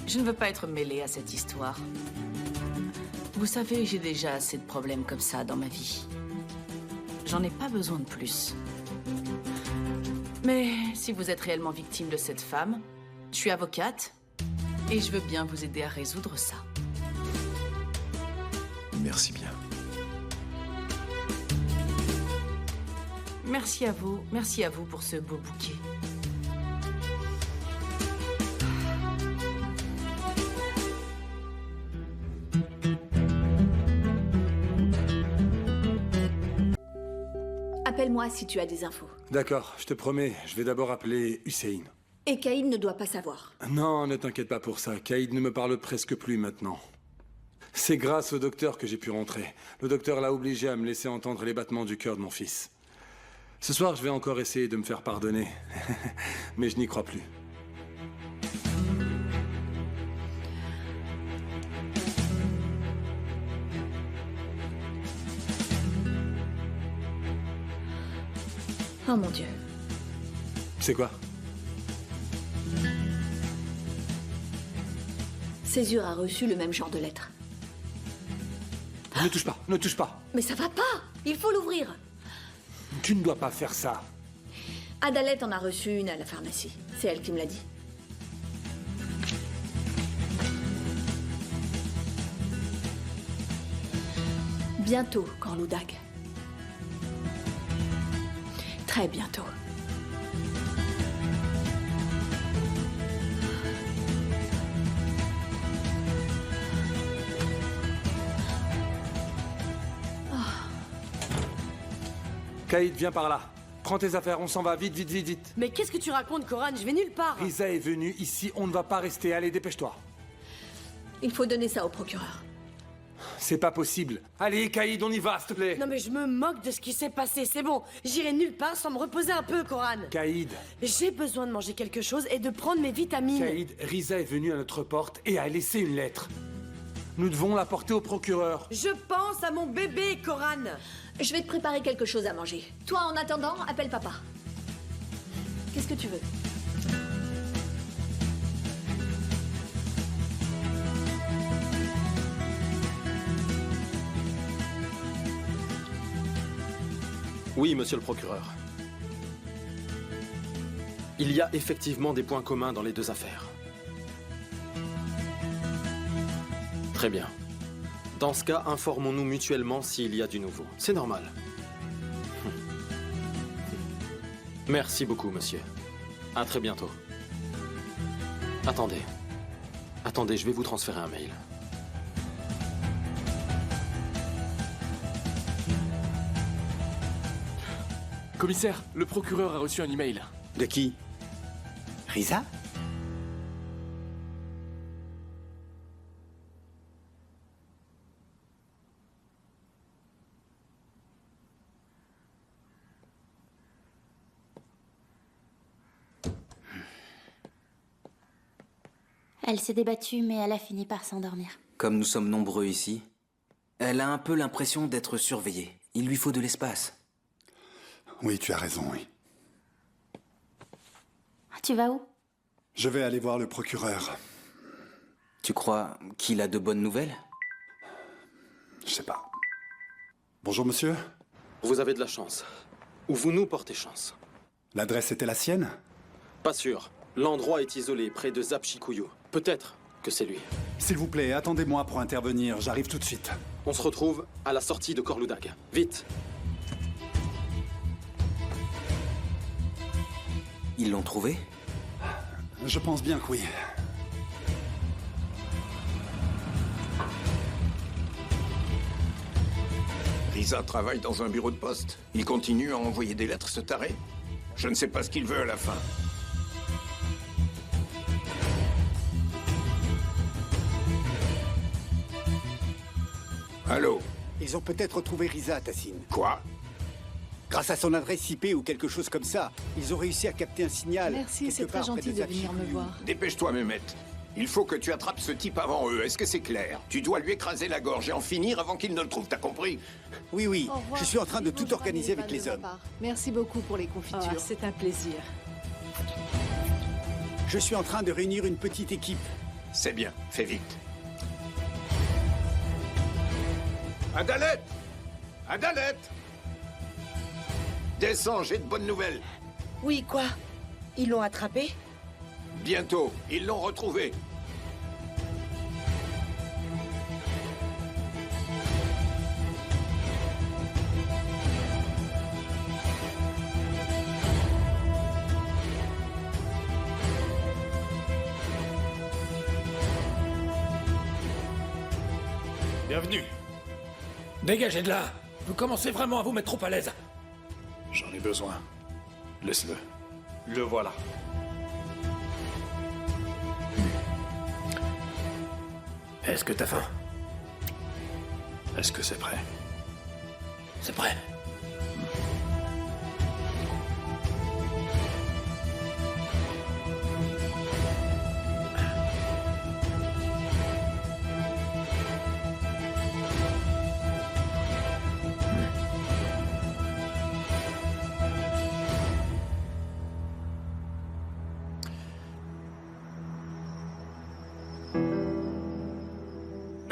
Je ne veux pas être mêlée à cette histoire. Vous savez, j'ai déjà assez de problèmes comme ça dans ma vie. J'en ai pas besoin de plus. Mais si vous êtes réellement victime de cette femme, je suis avocate et je veux bien vous aider à résoudre ça. Merci bien. Merci à vous pour ce beau bouquet. Appelle-moi si tu as des infos. D'accord, je te promets, je vais d'abord appeler Hussein. Et Caïd ne doit pas savoir. Non, ne t'inquiète pas pour ça. Caïd ne me parle presque plus maintenant. C'est grâce au docteur que j'ai pu rentrer. Le docteur l'a obligé à me laisser entendre les battements du cœur de mon fils. Ce soir, je vais encore essayer de me faire pardonner. Mais je n'y crois plus. Oh mon Dieu. C'est quoi? Césure a reçu le même genre de lettre. Ne touche pas, ne touche pas. Mais ça va pas. Il faut l'ouvrir. Tu ne dois pas faire ça. Adalette en a reçu une à la pharmacie. C'est elle qui me l'a dit. Bientôt, Corloudag. Très bientôt. Caïd, viens par là. Prends tes affaires, on s'en va, vite, vite, vite, vite. Mais qu'est-ce que tu racontes, Coran? Je vais nulle part. Riza est venue ici, on ne va pas rester. Allez, dépêche-toi. Il faut donner ça au procureur. C'est pas possible. Allez, Caïd, on y va, s'il te plaît. Non mais je me moque de ce qui s'est passé, c'est bon. J'irai nulle part sans me reposer un peu, Coran. Caïd. J'ai besoin de manger quelque chose et de prendre mes vitamines. Caïd, Riza est venue à notre porte et a laissé une lettre. Nous devons la porter au procureur. Je pense à mon bébé, Coran. Je vais te préparer quelque chose à manger. Toi, en attendant, appelle papa. Qu'est-ce que tu veux? Oui, monsieur le procureur. Il y a effectivement des points communs dans les deux affaires. Très bien. Dans ce cas, informons-nous mutuellement s'il y a du nouveau. C'est normal. Merci beaucoup, monsieur. À très bientôt. Attendez. Attendez, je vais vous transférer un mail. Commissaire, le procureur a reçu un email. De qui? Riza? Elle s'est débattue, mais elle a fini par s'endormir. Comme nous sommes nombreux ici, elle a un peu l'impression d'être surveillée. Il lui faut de l'espace. Oui, tu as raison, oui. Tu vas où? Je vais aller voir le procureur. Tu crois qu'il a de bonnes nouvelles? Je sais pas. Bonjour, monsieur. Vous avez de la chance. Ou vous nous portez chance. L'adresse était la sienne? Pas sûr. L'endroit est isolé, près de Zapchikuyu. Peut-être que c'est lui. S'il vous plaît, attendez-moi pour intervenir. J'arrive tout de suite. On se retrouve à la sortie de Corloudag. Vite! Ils l'ont trouvé? Je pense bien que oui. Riza travaille dans un bureau de poste. Il continue à envoyer des lettres, ce taré. Je ne sais pas ce qu'il veut à la fin. Allô? Ils ont peut-être retrouvé Riza, Tassine. Quoi? Grâce à son adresse IP ou quelque chose comme ça, ils ont réussi à capter un signal. Merci, c'est très gentil de venir me voir. Dépêche-toi, Mehmet. Il faut que tu attrapes ce type avant eux. Est-ce que c'est clair? Tu dois lui écraser la gorge et en finir avant qu'il ne le trouve. T'as compris? Oui, oui. Je suis en train de tout organiser avec les hommes. Merci beaucoup pour les confitures. Oh, c'est un plaisir. Je suis en train de réunir une petite équipe. C'est bien. Fais vite. Adalette! Adalette! Descends, j'ai de bonnes nouvelles. Oui, quoi? Ils l'ont attrapé? Bientôt, ils l'ont retrouvé. Bienvenue. Dégagez de là. Vous commencez vraiment à vous mettre trop à l'aise. J'en ai besoin. Laisse-le. Le voilà. Est-ce que t'as faim? Est-ce que c'est prêt? C'est prêt.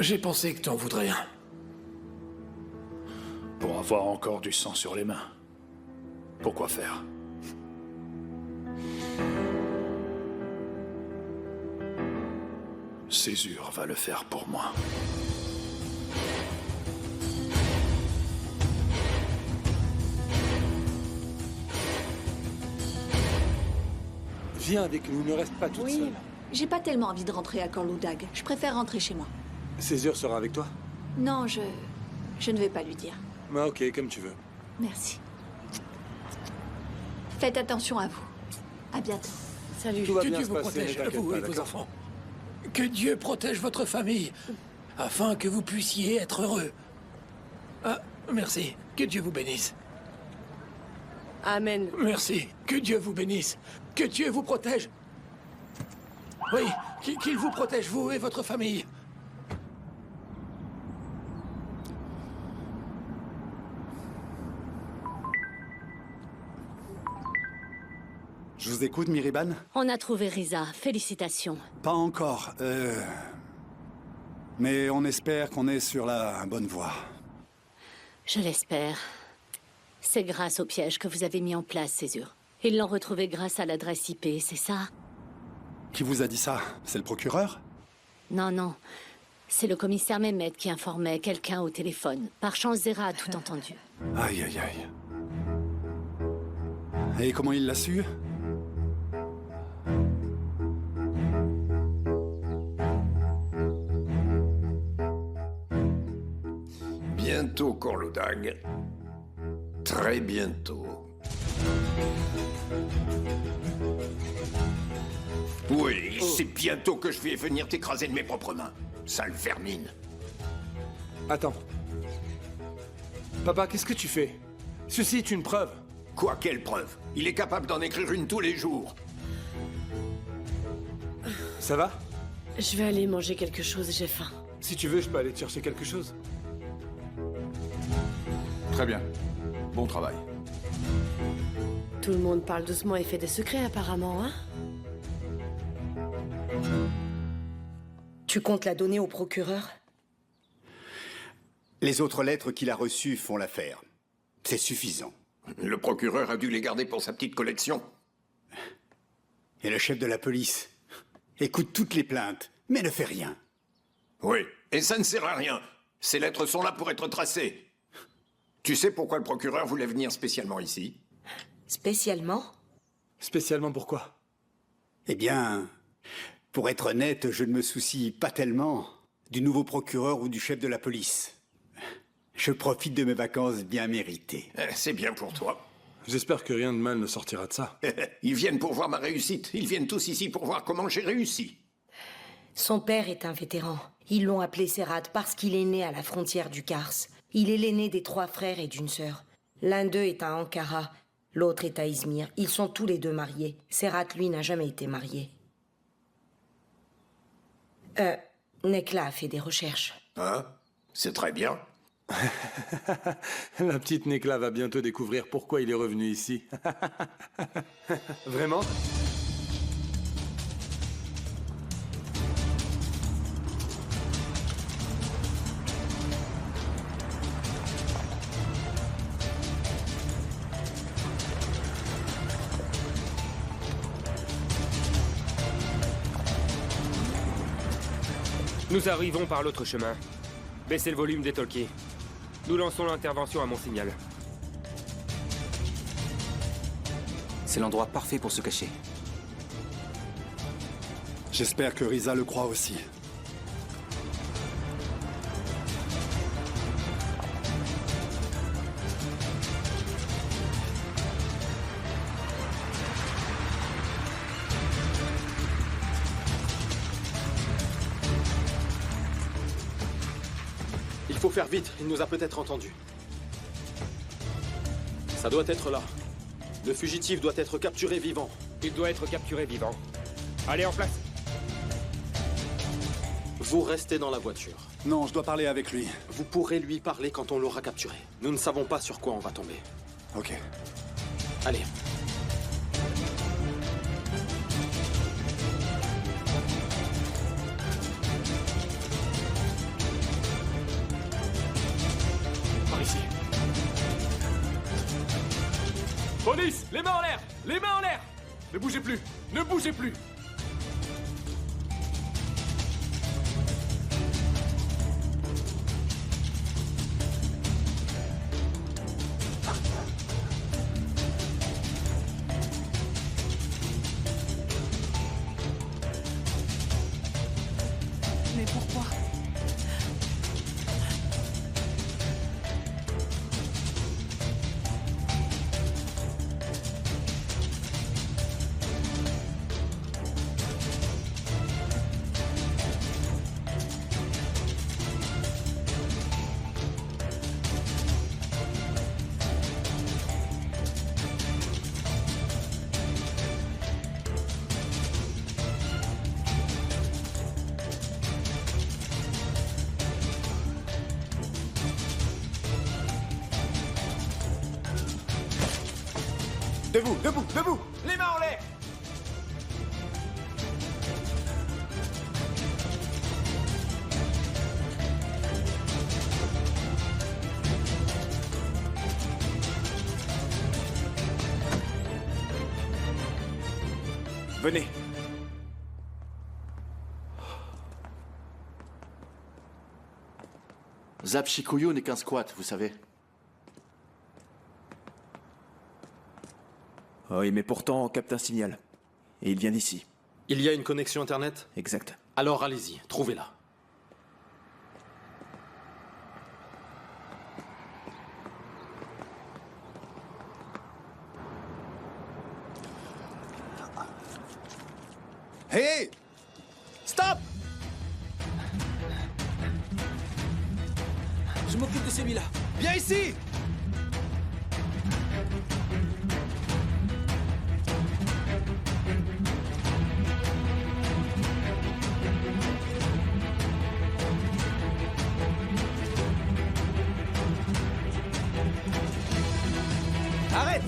J'ai pensé que t'en voudrais un. Pour avoir encore du sang sur les mains. Pourquoi faire? Césure va le faire pour moi. Viens avec nous, ne reste pas toute seule. J'ai pas tellement envie de rentrer à Corloudag. Je préfère rentrer chez moi. Césure sera avec toi? Non, je ne vais pas lui dire. Ah, ok, comme tu veux. Merci. Faites attention à vous. À bientôt. Salut. Tout va Que bien Dieu se vous passer, ne protège, t'inquiète vous pas, et vos d'accord? enfants. Que Dieu protège votre famille, afin que vous puissiez être heureux. Ah, merci. Que Dieu vous bénisse. Amen. Merci. Que Dieu vous bénisse. Que Dieu vous protège. Oui, qu'il vous protège, vous et votre famille. Je vous écoute, Miriban? On a trouvé Riza. Félicitations. Pas encore. Mais on espère qu'on est sur la bonne voie. Je l'espère. C'est grâce au piège que vous avez mis en place, Césure. Ils l'ont retrouvé grâce à l'adresse IP, c'est ça? Qui vous a dit ça? C'est le procureur? Non, non. C'est le commissaire Mehmet qui informait quelqu'un au téléphone. Par chance, Zera a tout entendu. Aïe, aïe, aïe. Et comment il l'a su? Bientôt, Corloudag. Très bientôt. Oui, c'est bientôt que je vais venir t'écraser de mes propres mains. Sale vermine. Attends. Papa, qu'est-ce que tu fais? Ceci est une preuve. Quoi, quelle preuve? Il est capable d'en écrire une tous les jours. Ça va? Je vais aller manger quelque chose, j'ai faim. Si tu veux, je peux aller te chercher quelque chose. Très bien. Bon travail. Tout le monde parle doucement et fait des secrets, apparemment, hein? Tu comptes la donner au procureur? Les autres lettres qu'il a reçues font l'affaire. C'est suffisant. Le procureur a dû les garder pour sa petite collection. Et le chef de la police écoute toutes les plaintes, mais ne fait rien. Oui, et ça ne sert à rien. Ces lettres sont là pour être tracées. Tu sais pourquoi le procureur voulait venir spécialement ici? Spécialement? Spécialement pourquoi? Eh bien, pour être honnête, je ne me soucie pas tellement du nouveau procureur ou du chef de la police. Je profite de mes vacances bien méritées. C'est bien pour toi. J'espère que rien de mal ne sortira de ça. Ils viennent pour voir ma réussite. Ils viennent tous ici pour voir comment j'ai réussi. Son père est un vétéran. Ils l'ont appelé Serhat parce qu'il est né à la frontière du Kars. Il est l'aîné des 3 frères et d'une sœur. L'un d'eux est à Ankara, l'autre est à Izmir. Ils sont tous les deux mariés. Serhat, lui, n'a jamais été marié. Nekla a fait des recherches. Hein? C'est très bien. La petite Nekla va bientôt découvrir pourquoi il est revenu ici. Vraiment? Nous arrivons par l'autre chemin. Baissez le volume des talkies. Nous lançons l'intervention à mon signal. C'est l'endroit parfait pour se cacher. J'espère que Risa le croit aussi. Il faut faire vite, il nous a peut-être entendus. Ça doit être là. Le fugitif doit être capturé vivant. Il doit être capturé vivant. Allez, en place. Vous restez dans la voiture. Non, je dois parler avec lui. Vous pourrez lui parler quand on l'aura capturé. Nous ne savons pas sur quoi on va tomber. Ok. Allez. Par ici. Police, les mains en l'air! Les mains en l'air! Ne bougez plus! Ne bougez plus! Mais pourquoi? Debout, debout, debout! Les mains en l'air! Venez. Zap Shikuyo n'est qu'un squat, vous savez. Oui, mais pourtant, on capte un signal. Et il vient d'ici. Il y a une connexion Internet? Exact. Alors allez-y, trouvez-la. Hé! Stop! Je m'occupe de celui-là. Viens ici! Arrête!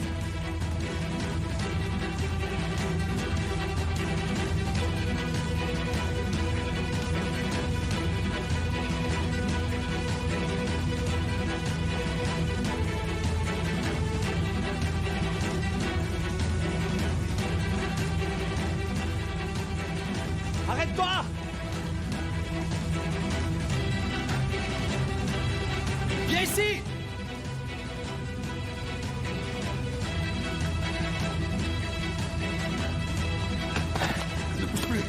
Arrête-toi! Viens ici! Ne bouge plus.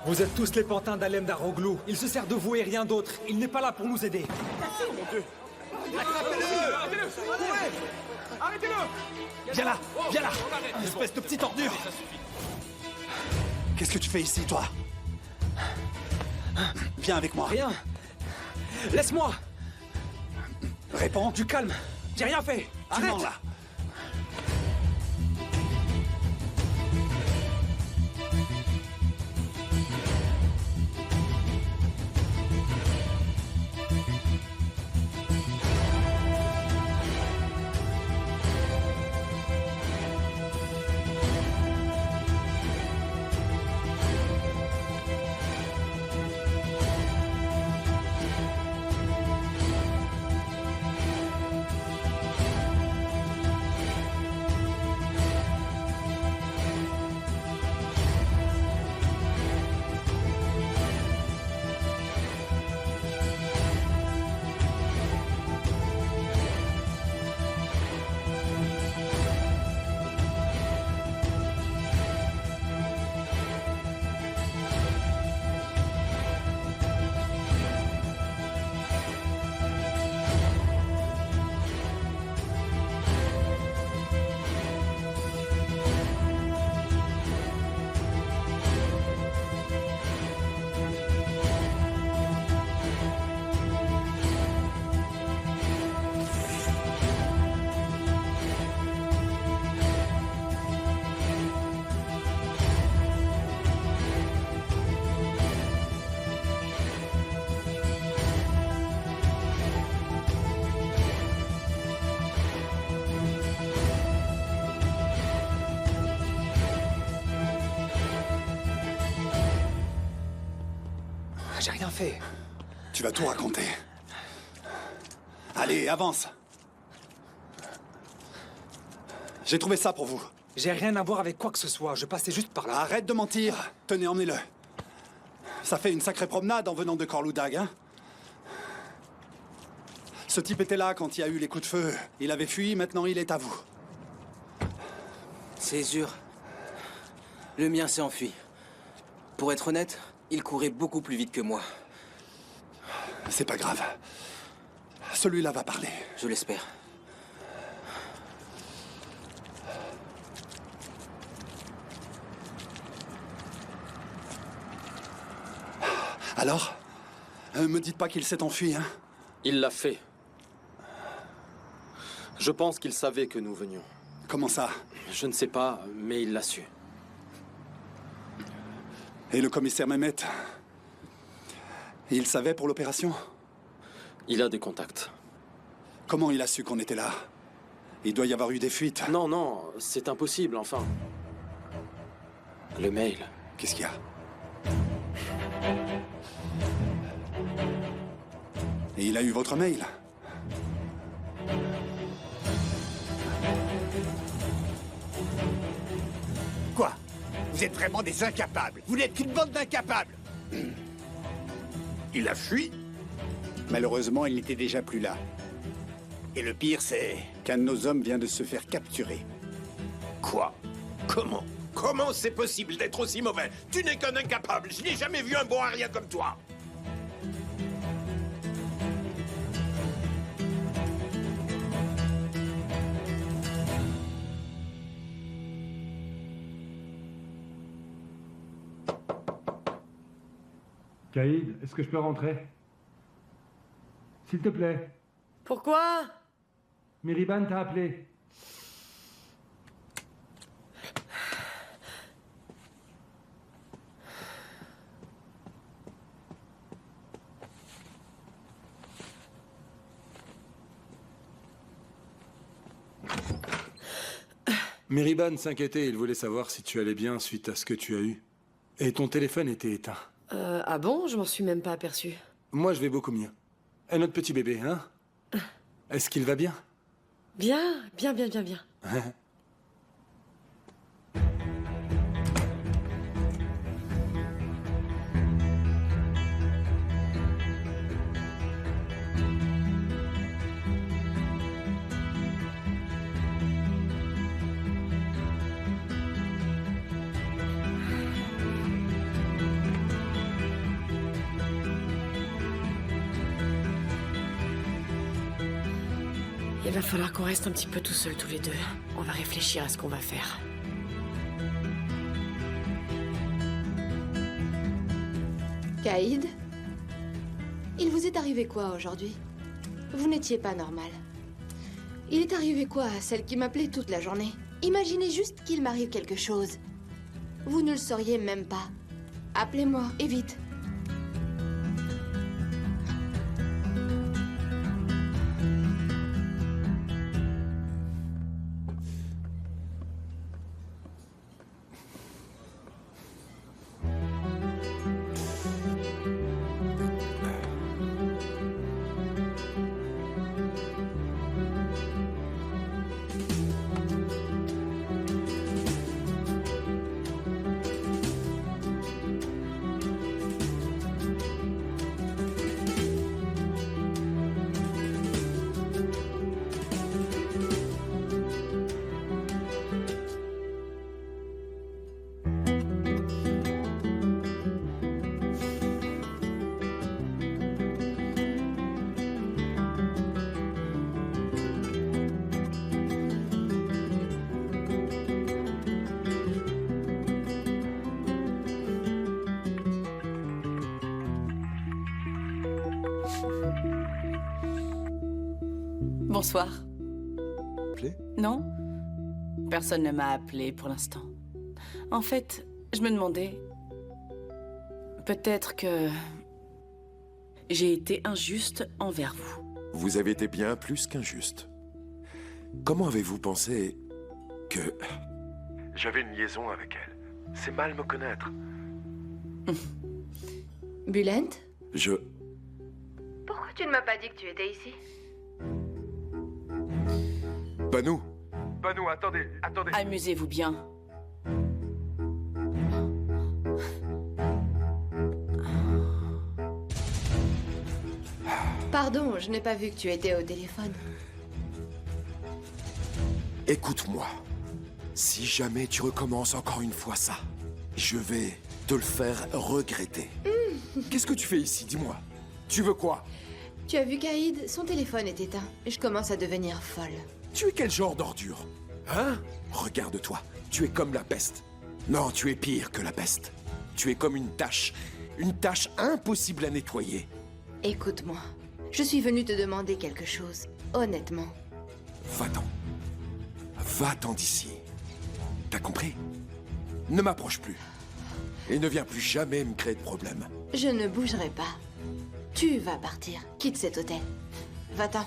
Vous êtes tous les pantins d'Alem Daroglou. Il se sert de vous et rien d'autre. Il n'est pas là pour nous aider. Mon Dieu! Arrêtez-le! Arrêtez-le! Viens là! Viens là! Espèce de petite ordure! Qu'est-ce que tu fais ici, toi? Viens avec moi. Rien! Laisse-moi! Réponds. Du calme! J'ai rien fait! Tu Arrête! mens, là. J'ai rien fait. Tu vas tout raconter. Allez, avance. J'ai trouvé ça pour vous. J'ai rien à voir avec quoi que ce soit, je passais juste par là. Arrête de mentir. Tenez, emmenez-le. Ça fait une sacrée promenade en venant de Corloudag, hein? Ce type était là quand il y a eu les coups de feu. Il avait fui, maintenant il est à vous. Césure. Le mien s'est enfui. Pour être honnête, il courait beaucoup plus vite que moi. C'est pas grave. Celui-là va parler. Je l'espère. Alors? Me dites pas qu'il s'est enfui, hein? Il l'a fait. Je pense qu'il savait que nous venions. Comment ça? Je ne sais pas, mais il l'a su. Et le commissaire Mehmet? Il savait pour l'opération? Il a des contacts. Comment il a su qu'on était là? Il doit y avoir eu des fuites. Non, non, c'est impossible, enfin. Le mail. Qu'est-ce qu'il y a? Et il a eu votre mail? Quoi? Vous êtes vraiment des incapables. Vous n'êtes qu'une bande d'incapables. Il a fui? Malheureusement, il n'était déjà plus là. Et le pire, c'est qu'un de nos hommes vient de se faire capturer. Quoi? Comment? Comment c'est possible d'être aussi mauvais? Tu n'es qu'un incapable. Je n'ai jamais vu un bon à rien comme toi. Caïd, est-ce que je peux rentrer? S'il te plaît. Pourquoi? Miriban t'a appelé. Miriban s'inquiétait, il voulait savoir si tu allais bien suite à ce que tu as eu. Et ton téléphone était éteint. Ah bon? Je m'en suis même pas aperçu. Moi, je vais beaucoup mieux. Et notre petit bébé, hein? Est-ce qu'il va bien? Bien. Il va falloir qu'on reste un petit peu tout seuls tous les deux. On va réfléchir à ce qu'on va faire. Caïd? Il vous est arrivé quoi aujourd'hui? Vous n'étiez pas normal. Il est arrivé quoi à celle qui m'appelait toute la journée? Imaginez juste qu'il m'arrive quelque chose. Vous ne le sauriez même pas. Appelez-moi, et vite. Bonsoir. Appelé? Non? Personne ne m'a appelé pour l'instant. En fait, je me demandais... Peut-être que... j'ai été injuste envers vous. Vous avez été bien plus qu'injuste. Comment avez-vous pensé que... J'avais une liaison avec elle. C'est mal me connaître. Bülent? Pourquoi tu ne m'as pas dit que tu étais ici? Banou. Banou, attendez. Amusez-vous bien. Pardon, je n'ai pas vu que tu étais au téléphone. Écoute-moi. Si jamais tu recommences encore une fois ça, je vais te le faire regretter. Qu'est-ce que tu fais ici, dis-moi? Tu veux quoi? Tu as vu Caïd? Son téléphone est éteint. Je commence à devenir folle. Tu es quel genre d'ordure? Hein? Regarde-toi, tu es comme la peste. Non, tu es pire que la peste. Tu es comme une tâche impossible à nettoyer. Écoute-moi, je suis venue te demander quelque chose, honnêtement. Va-t'en. Va-t'en d'ici. T'as compris? Ne m'approche plus. Et ne viens plus jamais me créer de problème. Je ne bougerai pas. Tu vas partir. Quitte cet hôtel. Va-t'en.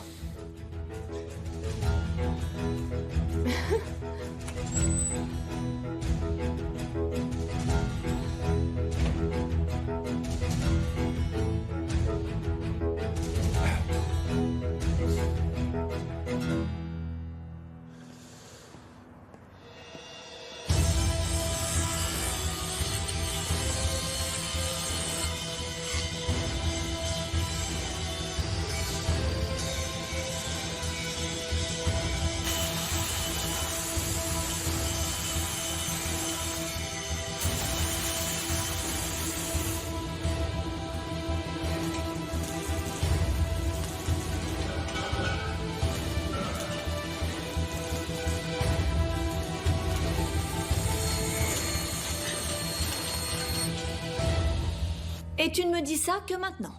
Et tu ne me dis ça que maintenant?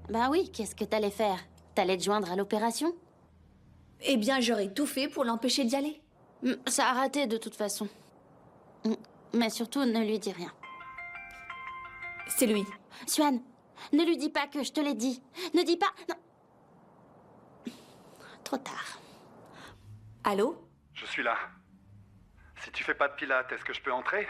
Ben oui, qu'est-ce que t'allais faire? T'allais te joindre à l'opération? Eh bien, j'aurais tout fait pour l'empêcher d'y aller. Ça a raté de toute façon. Mais surtout, ne lui dis rien. C'est lui. Swan, ne lui dis pas que je te l'ai dit. Ne dis pas... Non. Trop tard. Allô? Je suis là. Si tu fais pas de pilates, est-ce que je peux entrer?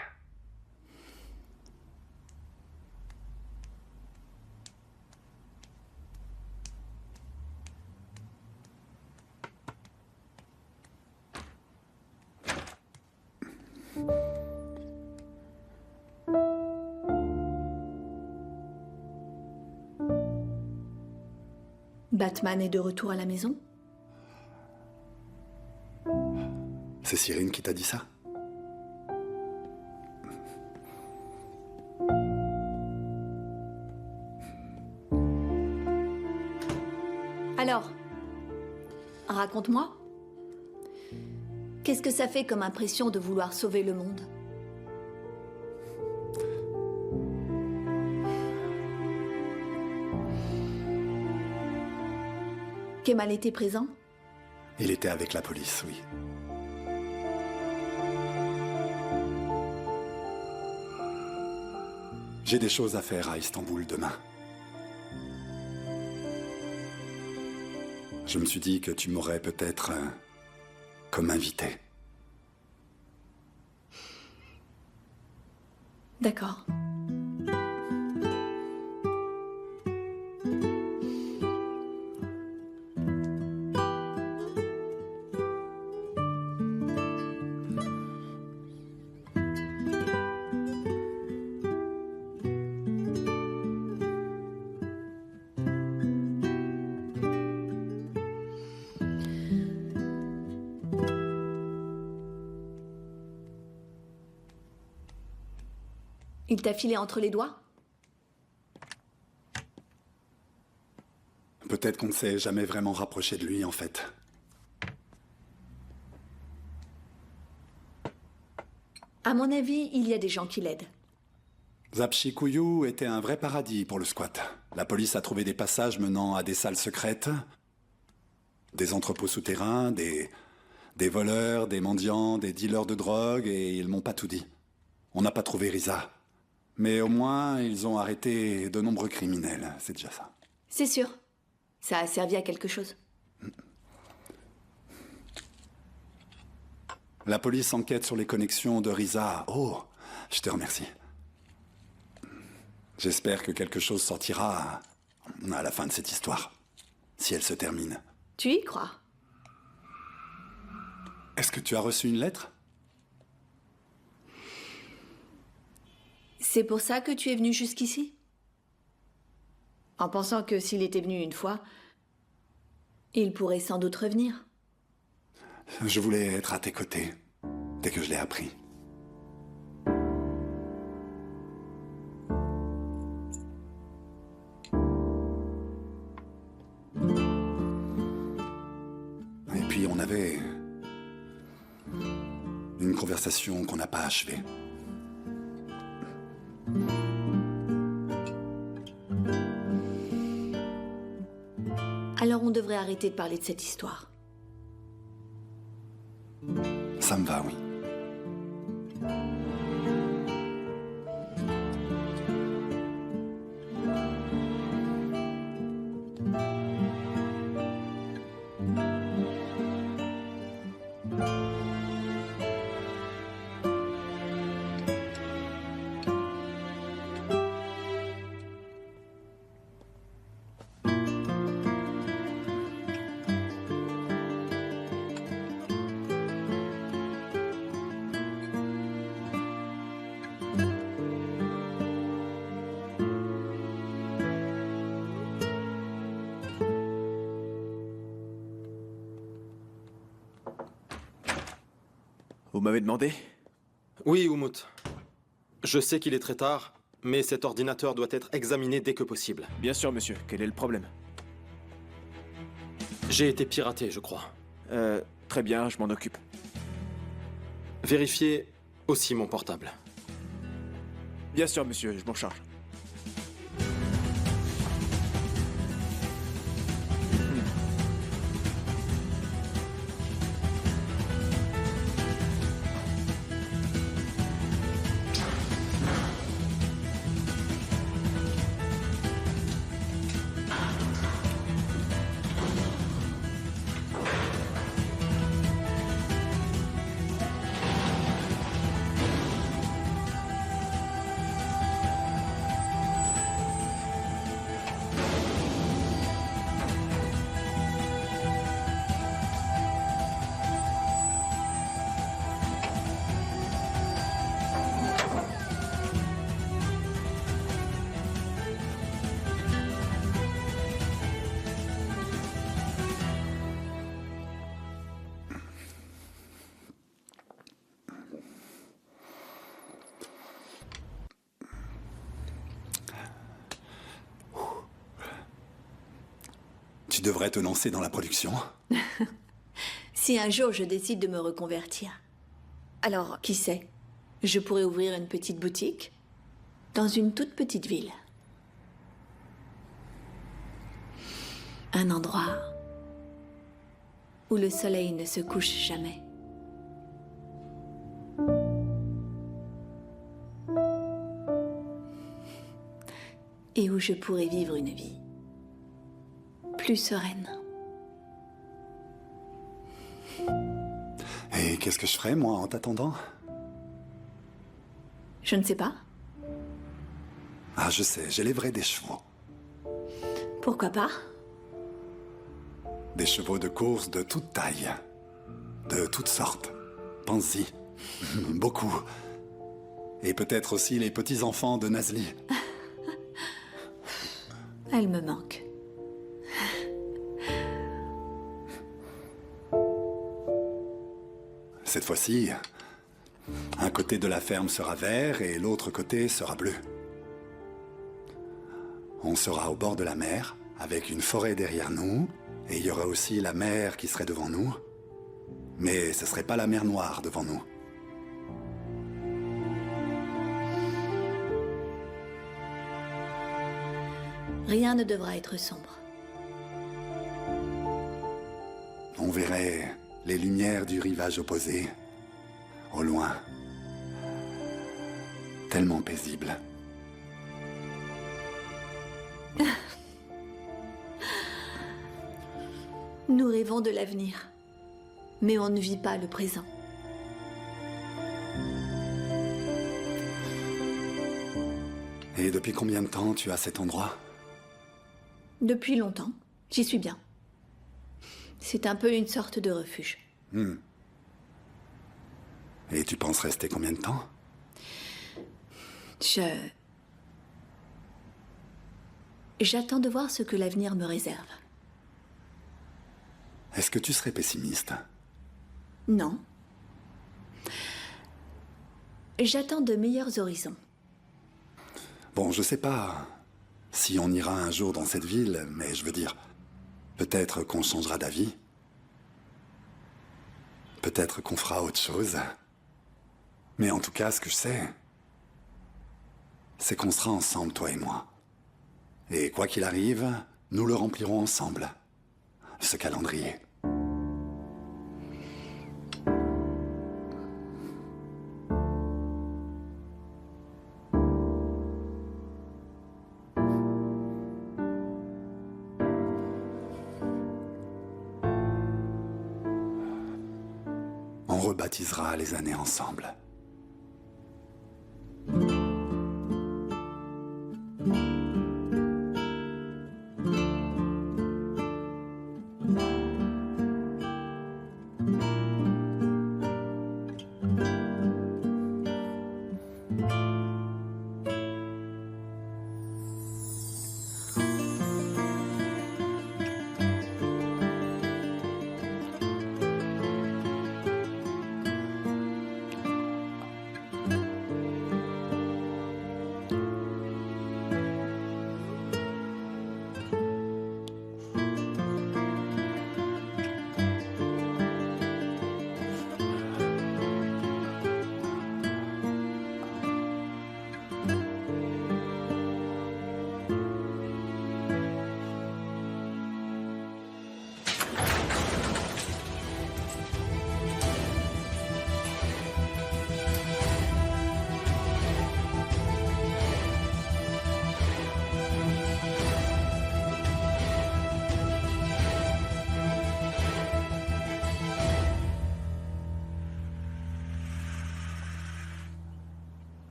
Batman est de retour à la maison? C'est Cyrine qui t'a dit ça? Alors, raconte-moi. Qu'est-ce que ça fait comme impression de vouloir sauver le monde? Kemal était présent? Il était avec la police, oui. J'ai des choses à faire à Istanbul demain. Je me suis dit que tu m'aurais peut-être comme invité. D'accord. Il t'a filé entre les doigts? Peut-être qu'on ne s'est jamais vraiment rapproché de lui, en fait. À mon avis, il y a des gens qui l'aident. Zapshikuyu était un vrai paradis pour le squat. La police a trouvé des passages menant à des salles secrètes, des entrepôts souterrains, des voleurs, des mendiants, des dealers de drogue, et ils m'ont pas tout dit. On n'a pas trouvé Riza. Mais au moins, ils ont arrêté de nombreux criminels. C'est déjà ça. C'est sûr. Ça a servi à quelque chose. La police enquête sur les connexions de Riza. Oh, je te remercie. J'espère que quelque chose sortira à la fin de cette histoire, si elle se termine. Tu y crois? Est-ce que tu as reçu une lettre? C'est pour ça que tu es venu jusqu'ici? En pensant que s'il était venu une fois, il pourrait sans doute revenir. Je voulais être à tes côtés, dès que je l'ai appris. Et puis on avait une conversation qu'on n'a pas achevée. Alors on devrait arrêter de parler de cette histoire. Ça me va, oui. Vous m'avez demandé? Oui, Umut. Je sais qu'il est très tard, mais cet ordinateur doit être examiné dès que possible. Bien sûr, monsieur. Quel est le problème? J'ai été piraté, je crois. Très bien, je m'en occupe. Vérifiez aussi mon portable. Bien sûr, monsieur, je m'en charge. Tu devrais te lancer dans la production. Si un jour je décide de me reconvertir, alors qui sait, je pourrais ouvrir une petite boutique dans une toute petite ville. Un endroit où le soleil ne se couche jamais. Et où je pourrais vivre une vie plus sereine. Et qu'est-ce que je ferais, moi, en t'attendant? Je ne sais pas. Ah, je sais, j'élèverais des chevaux. Pourquoi pas? Des chevaux de course de toute taille. De toutes sortes. Pense-y. Beaucoup. Et peut-être aussi les petits-enfants de Nazli. Elle me manque. Cette fois-ci, un côté de la ferme sera vert et l'autre côté sera bleu. On sera au bord de la mer, avec une forêt derrière nous, et il y aura aussi la mer qui serait devant nous. Mais ce serait pas la mer Noire devant nous. Rien ne devra être sombre. On verrait les lumières du rivage opposé, au loin. Tellement paisible. Nous rêvons de l'avenir, mais on ne vit pas le présent. Et depuis combien de temps tu as cet endroit? Depuis longtemps. J'y suis bien. C'est un peu une sorte de refuge. Et tu penses rester combien de temps? J'attends de voir ce que l'avenir me réserve. Est-ce que tu serais pessimiste? Non. J'attends de meilleurs horizons. Bon, je sais pas si on ira un jour dans cette ville, mais je veux dire, peut-être qu'on changera d'avis. Peut-être qu'on fera autre chose. Mais en tout cas, ce que je sais, c'est qu'on sera ensemble, toi et moi. Et quoi qu'il arrive, nous le remplirons ensemble, ce calendrier. On rebaptisera les années ensemble.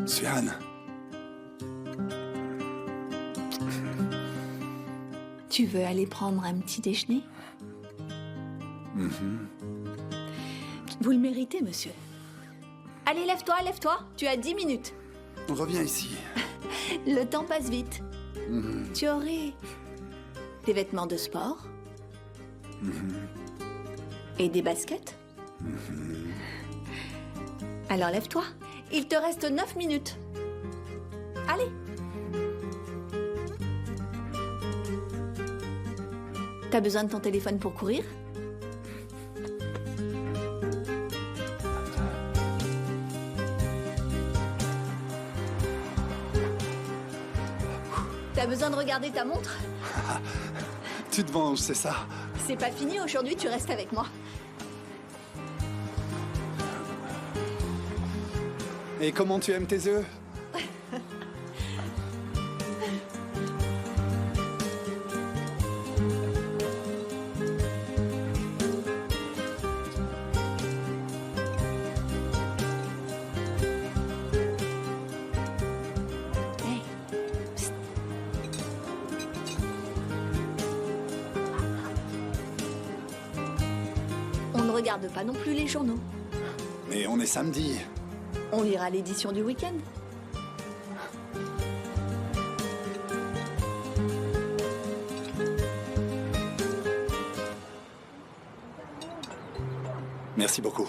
Suhan. Tu veux aller prendre un petit déjeuner? Vous le méritez, monsieur. Allez, lève-toi, lève-toi. Tu as 10 minutes. Reviens ici. Le temps passe vite. Tu aurais des vêtements de sport et des baskets. Alors lève-toi. Il te reste 9 minutes. Allez. T'as besoin de ton téléphone pour courir? T'as besoin de regarder ta montre? Tu te venges, c'est ça? C'est pas fini, aujourd'hui tu restes avec moi. Et comment tu aimes tes œufs? On ne regarde pas non plus les journaux. Mais on est samedi. On lira l'édition du week-end. Merci beaucoup.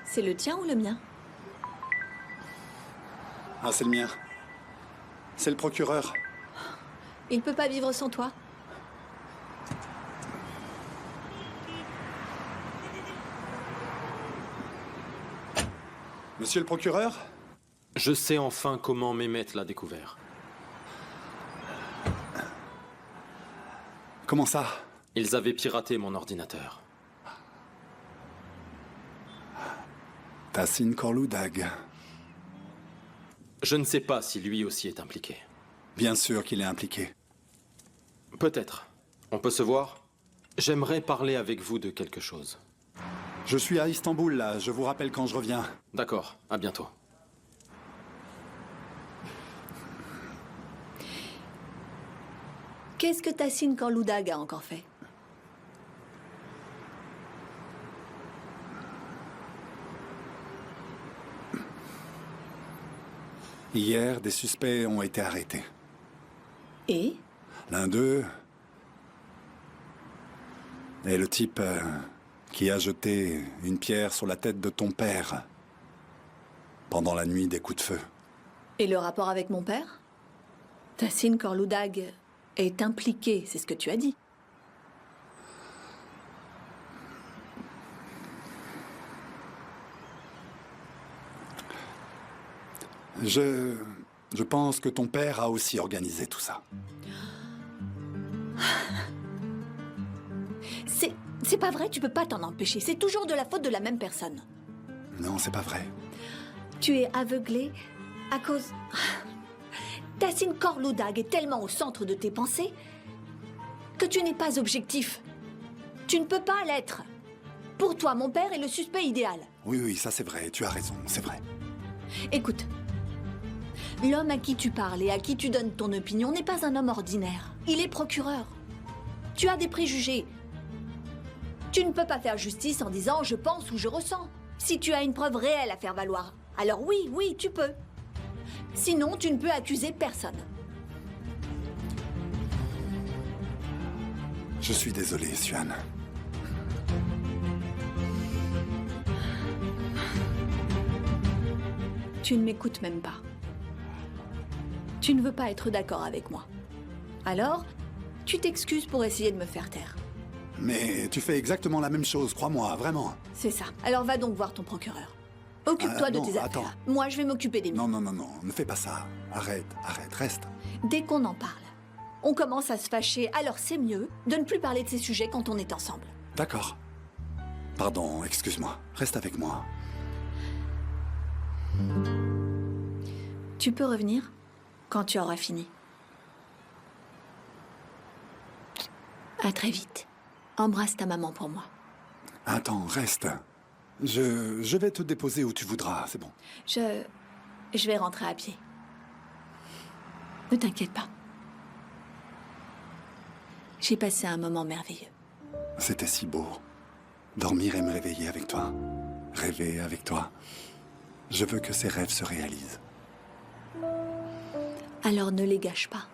C'est le tien ou le mien? Ah, c'est le mien. C'est le procureur. Il peut pas vivre sans toi. Monsieur le procureur? Je sais enfin comment Mehmet l'a découvert. Comment ça? Ils avaient piraté mon ordinateur. Tahsin Korloudag. Je ne sais pas si lui aussi est impliqué. Bien sûr qu'il est impliqué. Peut-être. On peut se voir? J'aimerais parler avec vous de quelque chose. Je suis à Istanbul, là. Je vous rappelle quand je reviens. D'accord. À bientôt. Qu'est-ce que Tahsin Korloudag a encore fait? Hier, des suspects ont été arrêtés. Et? L'un d'eux est le type qui a jeté une pierre sur la tête de ton père pendant la nuit des coups de feu. Et le rapport avec mon père? Tahsin Korloudag est impliqué, c'est ce que tu as dit. Je pense que ton père a aussi organisé tout ça. C'est pas vrai, tu peux pas t'en empêcher. C'est toujours de la faute de la même personne. Non, c'est pas vrai. Tu es aveuglé à cause... Tahsin Korloudag est tellement au centre de tes pensées que tu n'es pas objectif. Tu ne peux pas l'être. Pour toi, mon père est le suspect idéal. Oui, ça c'est vrai, tu as raison, c'est vrai. Écoute, l'homme à qui tu parles et à qui tu donnes ton opinion n'est pas un homme ordinaire. Il est procureur. Tu as des préjugés. Tu ne peux pas faire justice en disant « je pense » ou « je ressens ». Si tu as une preuve réelle à faire valoir, alors oui, tu peux. Sinon, tu ne peux accuser personne. Je suis désolé, Suan. Tu ne m'écoutes même pas. Tu ne veux pas être d'accord avec moi. Alors, tu t'excuses pour essayer de me faire taire. Mais tu fais exactement la même chose, crois-moi, vraiment. C'est ça. Alors va donc voir ton procureur. Occupe-toi de tes affaires. Moi, je vais m'occuper des miens. Non, ne fais pas ça. Arrête, reste. Dès qu'on en parle, on commence à se fâcher, alors c'est mieux de ne plus parler de ces sujets quand on est ensemble. D'accord. Pardon, excuse-moi. Reste avec moi. Tu peux revenir quand tu auras fini. À très vite. Embrasse ta maman pour moi. Attends, reste. Je vais te déposer où tu voudras, c'est bon. Je vais rentrer à pied. Ne t'inquiète pas. J'ai passé un moment merveilleux. C'était si beau. Dormir et me réveiller avec toi. Rêver avec toi. Je veux que ces rêves se réalisent. Alors ne les gâche pas.